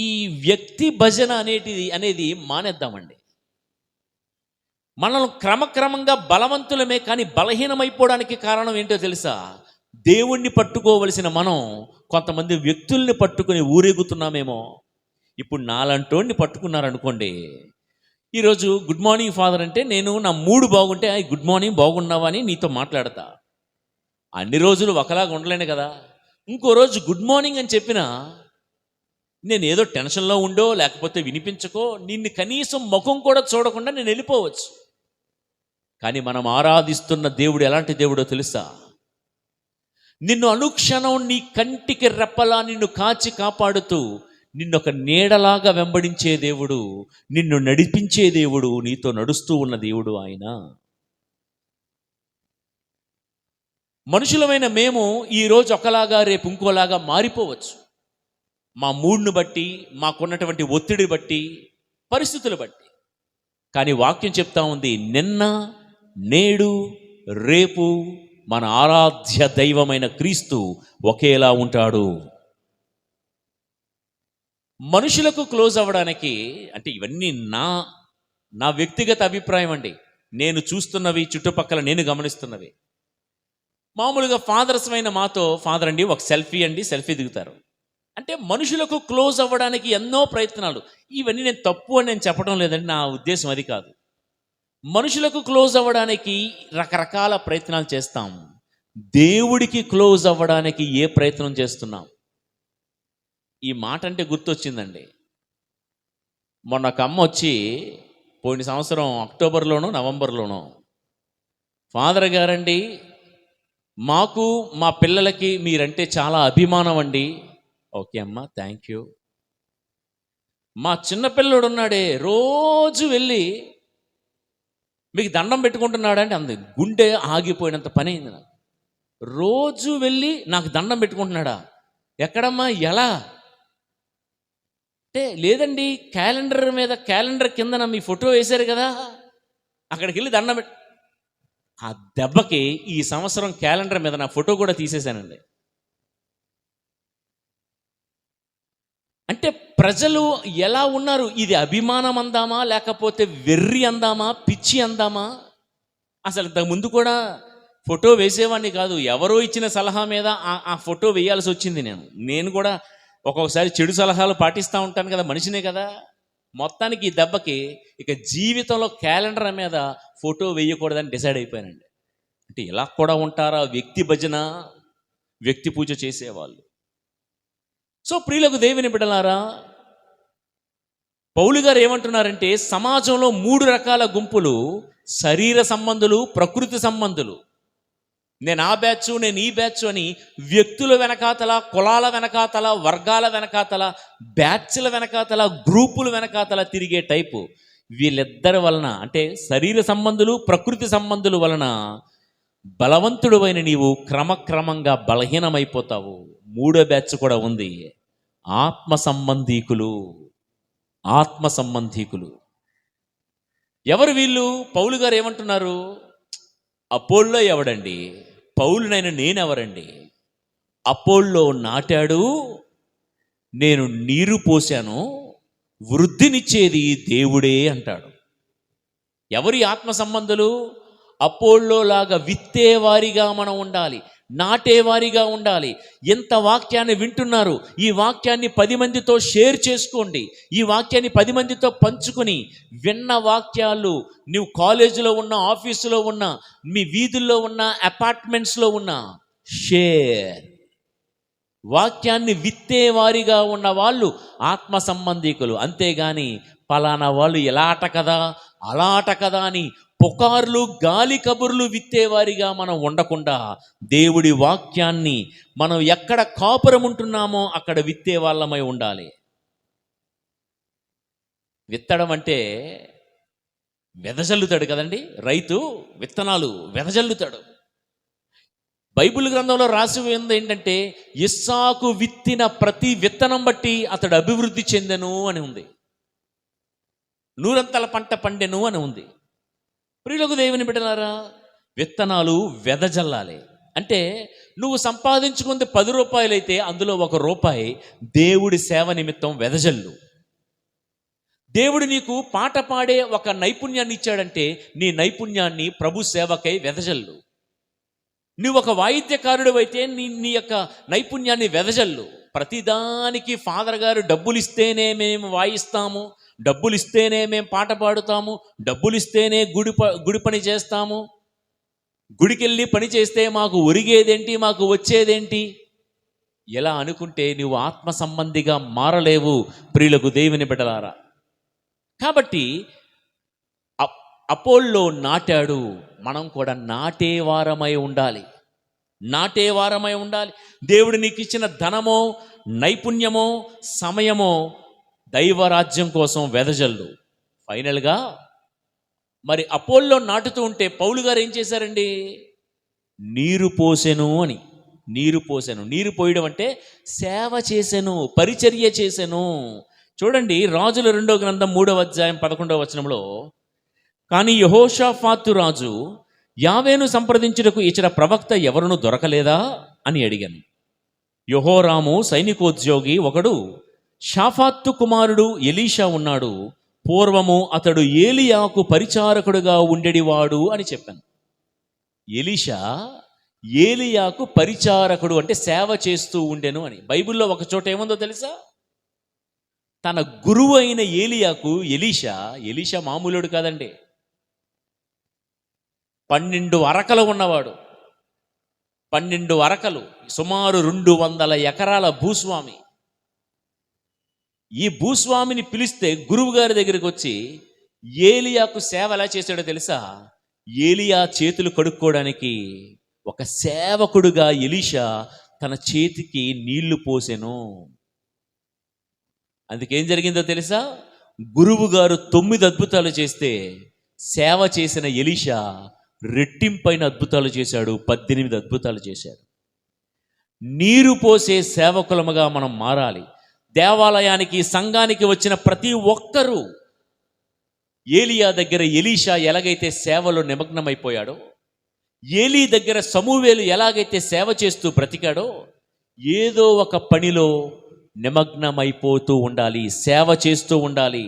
ఈ వ్యక్తి భజన అనేది మానేద్దామండి. మనల్ని క్రమక్రమంగా బలవంతులమే, కానీ బలహీనమైపోవడానికి కారణం ఏంటో తెలుసా? దేవుణ్ణి పట్టుకోవలసిన మనం కొంతమంది వ్యక్తుల్ని పట్టుకుని ఊరేగుతున్నామేమో. ఇప్పుడు నాలంటోడిని పట్టుకున్నారనుకోండి, ఈరోజు గుడ్ మార్నింగ్ ఫాదర్ అంటే నేను నా మూడు బాగుంటే గుడ్ మార్నింగ్ బాగున్నావా అని నీతో మాట్లాడతా. అన్ని రోజులు ఒకలాగా ఉండలేను కదా. ఇంకో రోజు గుడ్ మార్నింగ్ అని చెప్పినా నేను ఏదో టెన్షన్లో ఉండో లేకపోతే వినిపించకో నిన్ను కనీసం ముఖం కూడా చూడకుండా నేను వెళ్ళిపోవచ్చు. కానీ మనం ఆరాధిస్తున్న దేవుడు ఎలాంటి దేవుడో తెలుసా? నిన్ను అనుక్షణం నీ కంటికి రెప్పలా నిన్ను కాచి కాపాడుతూ నిన్నొక నీడలాగా వెంబడించే దేవుడు, నిన్ను నడిపించే దేవుడు, నీతో నడుస్తూ ఉన్న దేవుడు ఆయన. మనుషులమైన మేము ఈరోజు ఒకలాగా రేపు ఇంకోలాగా మారిపోవచ్చు. మా మూడ్ను బట్టి, మాకున్నటువంటి ఒత్తిడి బట్టి, పరిస్థితులు బట్టి. కానీ వాక్యం చెప్తా ఉంది, నిన్న, నేడు, రేపు మన ఆరాధ్య దైవమైన క్రీస్తు ఒకేలా ఉంటాడు. మనుషులకు క్లోజ్ అవ్వడానికి అంటే ఇవన్నీ నా వ్యక్తిగత అభిప్రాయం అండి. నేను చూస్తున్నవి, చుట్టుపక్కల నేను గమనిస్తున్నవి. మామూలుగా ఫాదర్స్ అయిన మాతో, ఫాదర్ అండి ఒక సెల్ఫీ అండి, సెల్ఫీ దిగుతారు. అంటే మనుషులకు క్లోజ్ అవ్వడానికి ఎన్నో ప్రయత్నాలు. ఇవన్నీ నేను తప్పు అని నేను చెప్పడం లేదండి, నా ఉద్దేశం అది కాదు. మనుషులకు క్లోజ్ అవ్వడానికి రకరకాల ప్రయత్నాలు చేస్తాం. దేవుడికి క్లోజ్ అవ్వడానికి ఏ ప్రయత్నం చేస్తున్నాం? ఈ మాట అంటే గుర్తొచ్చిందండి. మొన్న ఒక అమ్మ వచ్చి, పోయిన సంవత్సరం అక్టోబర్లోనో నవంబర్లోనో, ఫాదర్ గారండి మాకు మా పిల్లలకి మీరంటే చాలా అభిమానం అండి. ఓకే అమ్మ, థ్యాంక్ యూ. మా చిన్నపిల్లడు ఉన్నాడే, రోజు వెళ్ళి మీకు దండం పెట్టుకుంటున్నాడంటే అంది, గుండె ఆగిపోయినంత పని అయింది నాకు. రోజు వెళ్ళి నాకు దండం పెట్టుకుంటున్నాడా? ఎక్కడమ్మా, ఎలా అంటే, లేదండి క్యాలెండర్ కిందన మీ ఫోటో వేశారు కదా, అక్కడికి వెళ్ళి దండం పెట్టు. ఆ దెబ్బకి ఈ సంవత్సరం క్యాలెండర్ మీద నా ఫోటో కూడా తీసేశానండి. అంటే ప్రజలు ఎలా ఉన్నారు? ఇది అభిమానం అందామా, లేకపోతే వెర్రి అందామా, పిచ్చి అందామా? అసలు ఇంతకు ముందు కూడా ఫోటో వేసేవాడిని కాదు, ఎవరో ఇచ్చిన సలహా మీద ఆ ఫోటో వేయాల్సి వచ్చింది. నేను కూడా ఒక్కొక్కసారి చెడు సలహాలు పాటిస్తూ ఉంటాను కదా, మనిషినే కదా. మొత్తానికి ఈ దెబ్బకి ఇక జీవితంలో క్యాలెండర్ మీద ఫోటో వేయకూడదని డిసైడ్ అయిపోయానండి. అంటే ఇలా కూడా ఉంటారా వ్యక్తి భజన, వ్యక్తి పూజ చేసేవాళ్ళు? సో ప్రియులకు దేవుని బిడ్డలారా, పౌలు గారు ఏమంటున్నారంటే, సమాజంలో 3 రకాల గుంపులు: శరీర సంబంధులు, ప్రకృతి సంబంధులు. నేను ఆ బ్యాచ్, నేను ఈ బ్యాచ్ అని వ్యక్తుల వెనకాతల, కులాల వెనకాతల, వర్గాల వెనకాతల, బ్యాచ్ల వెనకాతల, గ్రూపుల వెనకాతల తిరిగే టైపు. వీళ్ళిద్దరి వలన, అంటే శరీర సంబంధులు, ప్రకృతి సంబంధుల వలన బలవంతుడు నీవు క్రమక్రమంగా బలహీనమైపోతావు. మూడో బ్యాచ్ కూడా ఉంది, ఆత్మ సంబంధీకులు. ఆత్మ సంబంధీకులు ఎవరు వీళ్ళు? పౌలు గారు ఏమంటున్నారు? అపోల్లో ఎవడండి, పౌలునైన నేనెవరండి? అపోల్లో నాటాడు, నేను నీరు పోశాను, వృద్ధినిచ్చేది దేవుడే అంటాడు. ఎవరి ఆత్మ సంబంధులు? అపోల్లోలాగా విత్తేవారిగా మనం ఉండాలి, నాటేవారిగా ఉండాలి. ఎంత వాక్యాన్ని వింటున్నారు, ఈ వాక్యాన్ని 10 మందితో షేర్ చేసుకోండి. ఈ వాక్యాన్ని 10 మందితో పంచుకొని, విన్న వాక్యాలు నువ్వు కాలేజీలో ఉన్నా, ఆఫీసులో ఉన్నా, మీ వీధుల్లో ఉన్నా, అపార్ట్మెంట్స్లో ఉన్నా, షేర్. వాక్యాన్ని విత్తేవారిగా ఉన్న వాళ్ళు ఆత్మ సంబంధికులు. అంతేగాని పలానా వాళ్ళు ఎలా ఆట కదా, అలా ఆట కదా అని పుకార్లు, గాలి కబుర్లు విత్తేవారిగా మనం ఉండకుండా, దేవుడి వాక్యాన్ని మనం ఎక్కడ కాపురం ఉంటున్నామో అక్కడ విత్తే వాళ్ళమై ఉండాలి. విత్తడం అంటే వెదజల్లుతాడు కదండి, రైతు విత్తనాలు వెదజల్లుతాడు. బైబిల్ గ్రంథంలో రాసి ఉంది ఏంటంటే, ఇస్సాకు విత్తిన ప్రతి విత్తనం బట్టి అతడు అభివృద్ధి చెందెను అని ఉంది. నూరంతల పంట పండెను అని ఉంది. ప్రియులకు దేవుని బిడ్డలారా, విత్తనాలు వెదజల్లాలి. అంటే నువ్వు సంపాదించుకుంది 10 రూపాయలైతే అందులో 1 రూపాయి దేవుడి సేవ నిమిత్తం వెదజల్లు. దేవుడు నీకు పాట పాడే ఒక నైపుణ్యాన్ని ఇచ్చాడంటే నీ నైపుణ్యాన్ని ప్రభు సేవకై వెదజల్లు. నువ్వు ఒక వాయిద్యకారుడు అయితే నీ యొక్క నైపుణ్యాన్ని వెదజల్లు. ప్రతిదానికి ఫాదర్ గారు డబ్బులు ఇస్తేనే మేము వాయిస్తాము, డబ్బులు ఇస్తేనే మేము పాట పాడుతాము, డబ్బులు ఇస్తేనే గుడి పని చేస్తాము, గుడికెళ్ళి పని చేస్తే మాకు ఒరిగేదేంటి, మాకు వచ్చేదేంటి, ఎలా అనుకుంటే నువ్వు ఆత్మ సంబంధిగా మారలేవు. ప్రియులకు దేవుని బిడ్డలారా, కాబట్టి అపోల్లో నాటాడు, మనం కూడా నాటేవారమై ఉండాలి. నాటేవారమై ఉండాలి. దేవుడు నీకు ఇచ్చిన ధనమో, నైపుణ్యమో, సమయమో దైవరాజ్యం కోసం వెదజల్లు. ఫైనల్గా మరి అపోల్లో నాటుతూ ఉంటే పౌలు గారు ఏం చేశారండి? నీరు పోసెను అని. నీరు పోసెను, నీరు పోయడం అంటే సేవ చేసెను, పరిచర్య చేసెను. చూడండి, రాజుల 2వ గ్రంథం 3వ అధ్యాయం 11వ వచనంలో, కానీ యెహోషాఫాతు రాజు యావేను సంప్రదించుటకు ఇచ్చిన ప్రవక్త ఎవరును దొరకలేదా అని అడిగాను. యెహోరాము సైనికోద్యోగి ఒకడు, షాఫాతు కుమారుడు ఎలీషా ఉన్నాడు. పూర్వము అతడు ఏలియాకు పరిచారకుడుగా ఉండేవాడు అని చెప్పాను. ఎలీషా ఏలియాకు పరిచారకుడు అంటే సేవ చేస్తూ ఉండెను అని. బైబిల్లో ఒక చోట ఏముందో తెలుసా? తన గురువు అయిన ఏలియాకు ఎలీషా మామూలుడు కాదండి. 12 అరకలు ఉన్నవాడు. 12 అరకలు, సుమారు 200 ఎకరాల భూస్వామి. ఈ భూస్వామిని పిలిస్తే గురువు గారి దగ్గరికి వచ్చి ఏలియాకు సేవ ఎలా చేశాడో తెలుసా? ఏలియా చేతులు కడుక్కోవడానికి ఒక సేవకుడుగా ఎలీషా తన చేతికి నీళ్లు పోసెను. అందుకేం జరిగిందో తెలుసా? గురువు గారు 9 అద్భుతాలు చేస్తే సేవ చేసిన ఎలీషా రెట్టింపైన అద్భుతాలు చేశాడు, 18 అద్భుతాలు చేశాడు. నీరు పోసే సేవకులముగా మనం మారాలి. దేవాలయానికి, సంఘానికి వచ్చిన ప్రతి ఒక్కరూ ఏలియా దగ్గర ఎలీషా ఎలాగైతే సేవలో నిమగ్నమైపోయాడో, ఏలీ దగ్గర సమూవేలు ఎలాగైతే సేవ చేస్తూ బ్రతికాడో, ఏదో ఒక పనిలో నిమగ్నమైపోతూ ఉండాలి, సేవ చేస్తూ ఉండాలి.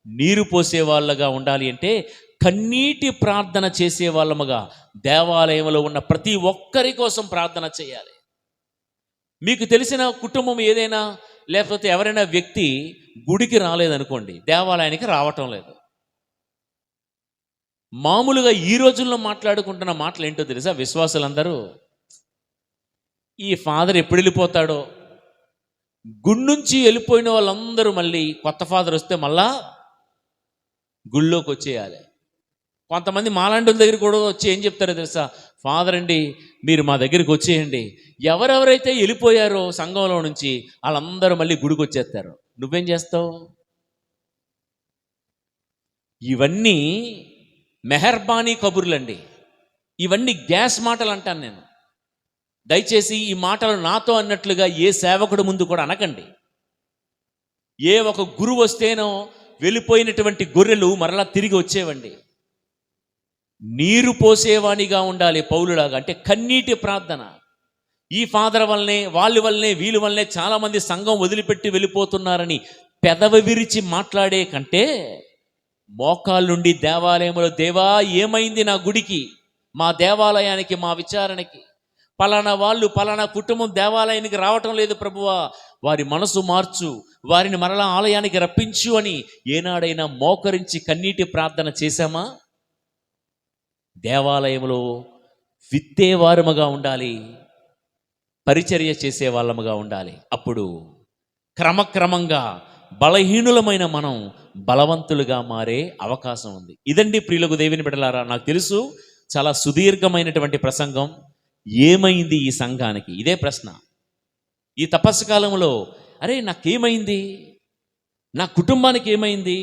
నీరు పోసే వాళ్ళగా ఉండాలి అంటే కన్నీటి ప్రార్థన చేసే వాళ్ళముగా దేవాలయంలో ఉన్న ప్రతి ఒక్కరి కోసం ప్రార్థన చేయాలి. మీకు తెలిసిన కుటుంబం ఏదైనా, లేకపోతే ఎవరైనా వ్యక్తి గుడికి రాలేదనుకోండి, దేవాలయానికి రావటం లేదు. మామూలుగా ఈ రోజుల్లో మాట్లాడుకుంటున్న మాటలు ఏంటో తెలుసా? విశ్వాసులందరూ, ఈ ఫాదర్ ఎప్పుడు వెళ్ళిపోతాడో, గుడి నుంచి వెళ్ళిపోయిన వాళ్ళందరూ మళ్ళీ కొత్త ఫాదర్ వస్తే మళ్ళా గుళ్ళోకి వచ్చేయాలి. కొంతమంది మాలాంటి దగ్గర కూడా వచ్చి ఏం చెప్తారో తెలుసా? ఫాదర్ అండి, మీరు మా దగ్గరికి వచ్చేయండి. ఎవరెవరైతే వెళ్ళిపోయారో సంఘంలో నుంచి వాళ్ళందరూ మళ్ళీ గుడికి వచ్చేస్తారు. నువ్వేం చేస్తావు? ఇవన్నీ మెహర్బానీ కబుర్లండి. ఇవన్నీ గ్యాస్ మాటలు అంటాను నేను. దయచేసి ఈ మాటలు నాతో అన్నట్లుగా ఏ సేవకుడు ముందు కూడా అనకండి. ఏ ఒక గురువు వస్తేనో వెళ్ళిపోయినటువంటి గొర్రెలు మరలా తిరిగి వచ్చేవండి. నీరు పోసేవానిగా ఉండాలి పౌలులాగా, అంటే కన్నీటి ప్రార్థన. ఈ ఫాదర్ వల్లనే వాళ్ళ వల్లనే వీళ్ళ వల్లనే చాలామంది సంఘం వదిలిపెట్టి వెళ్ళిపోతున్నారని పెదవి విరిచి మాట్లాడే కంటే మోకాళ్ళుండి దేవాలయంలో, దేవా ఏమైంది నా గుడికి, మా దేవాలయానికి, మా విచారణకి, పలానా వాళ్ళు పలానా కుటుంబం దేవాలయానికి రావటం లేదు ప్రభువా, వారి మనసు మార్చు, వారిని మరలా ఆలయానికి రప్పించు అని ఏనాడైనా మోకరించి కన్నీటి ప్రార్థన చేశామా? దేవాలయంలో విత్తేవారముగా ఉండాలి, పరిచర్య చేసే వాళ్ళముగా ఉండాలి. అప్పుడు క్రమక్రమంగా బలహీనులమైన మనం బలవంతులుగా మారే అవకాశం ఉంది. ఇదండి ప్రియులకు దేవుని బిడ్డలారా, నాకు తెలుసు చాలా సుదీర్ఘమైనటువంటి ప్రసంగం. ఏమైంది ఈ సంఘానికి? ఇదే ప్రశ్న. ఈ తపస్సు కాలంలో అరే నాకేమైంది, నా కుటుంబానికి ఏమైంది,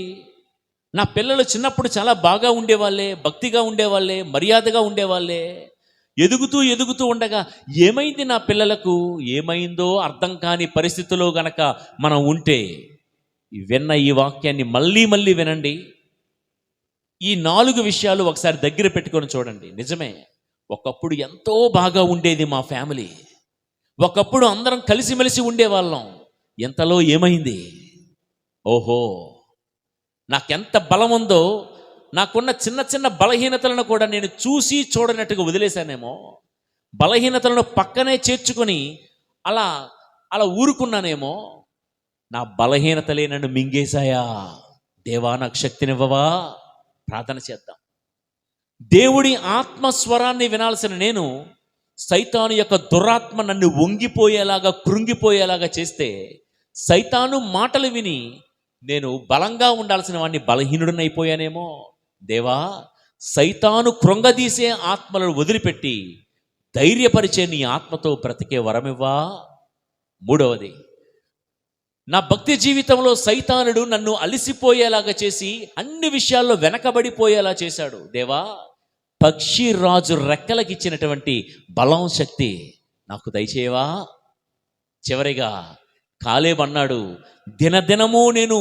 నా పిల్లలు చిన్నప్పుడు చాలా బాగా ఉండేవాళ్ళే, భక్తిగా ఉండేవాళ్ళే, మర్యాదగా ఉండేవాళ్ళే, ఎదుగుతూ ఎదుగుతూ ఉండగా ఏమైంది నా పిల్లలకు, ఏమైందో అర్థం కాని పరిస్థితిలో గనక మనం ఉంటే విన్న ఈ వాక్యాన్ని మళ్ళీ మళ్ళీ వినండి. ఈ 4 విషయాలు ఒకసారి దగ్గర పెట్టుకొని చూడండి. నిజమే, ఒకప్పుడు ఎంతో బాగా ఉండేది మా ఫ్యామిలీ, ఒకప్పుడు అందరం కలిసిమెలిసి ఉండేవాళ్ళం, ఎంతలో ఏమైంది? ఓహో, నాకెంత బలం ఉందో, నాకున్న చిన్న చిన్న బలహీనతలను కూడా నేను చూసి చూడనట్టుగా వదిలేశానేమో, బలహీనతలను పక్కనే చేర్చుకొని అలా అలా ఊరుకున్నానేమో, నా బలహీనతలే నన్ను మింగేశాయా? దేవా నాకు శక్తినివ్వవా? ప్రార్థన చేద్దాం. దేవుడి ఆత్మస్వరాన్ని వినాల్సిన నేను సైతాను యొక్క దురాత్మ నన్ను వంగిపోయేలాగా, కృంగిపోయేలాగా చేస్తే, సైతాను మాటలు విని నేను బలంగా ఉండాల్సిన వాడిని బలహీనుడినైపోయానేమో. దేవా, సైతాను కృంగదీసే ఆత్మలను వదిలిపెట్టి ధైర్యపరిచే నీ ఆత్మతో బ్రతికే వరమివ్వా. 3వది, నా భక్తి జీవితంలో సైతానుడు నన్ను అలిసిపోయేలాగా చేసి అన్ని విషయాల్లో వెనకబడిపోయేలా చేశాడు. దేవా, పక్షి రాజు రెక్కలకిచ్చినటువంటి బలం, శక్తి నాకు దయచేయవా. చివరిగా కాలేబు అన్నాడు, దినదినము నేను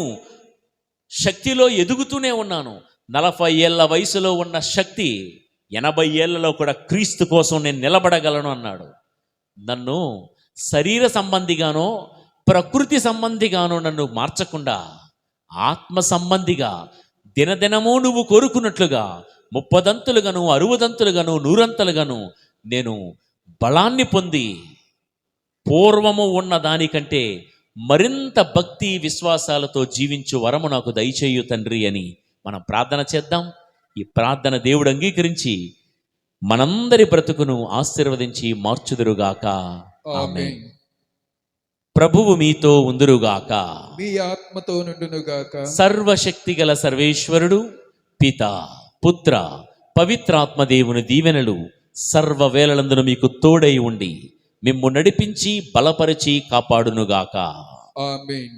శక్తిలో ఎదుగుతూనే ఉన్నాను. 40 ఏళ్ల వయసులో ఉన్న శక్తి 80 ఏళ్లలో కూడా క్రీస్తు కోసం నేను నిలబడగలను అన్నాడు. నన్ను శరీర సంబంధిగానో ప్రకృతి సంబంధిగానో నన్ను మార్చకుండా ఆత్మ సంబంధిగా దినదినము నువ్వు కోరుకున్నట్లుగా 30దంతులుగాను, 60దంతులుగాను, 100అంతలుగాను నేను బలాన్ని పొంది పూర్వము ఉన్న దానికంటే మరింత భక్తి విశ్వాసాలతో జీవించు వరము నాకు దయచేయు తండ్రి అని మనం ప్రార్థన చేద్దాం. ఈ ప్రార్థన దేవుడు అంగీకరించి మనందరి బ్రతుకును ఆశీర్వదించి మార్చుదురుగాక. ఆమేన్. ప్రభువు మీతో ఉందురుగాక, మీ ఆత్మతో నుండునుగాక. సర్వశక్తి గల సర్వేశ్వరుడు పిత, పుత్ర, పవిత్రాత్మ దేవుని దీవెనలు సర్వవేళలందును మీకు తోడై ఉండి మిమ్ము నడిపించి బలపరిచి కాపాడునుగాక. ఆమేన్.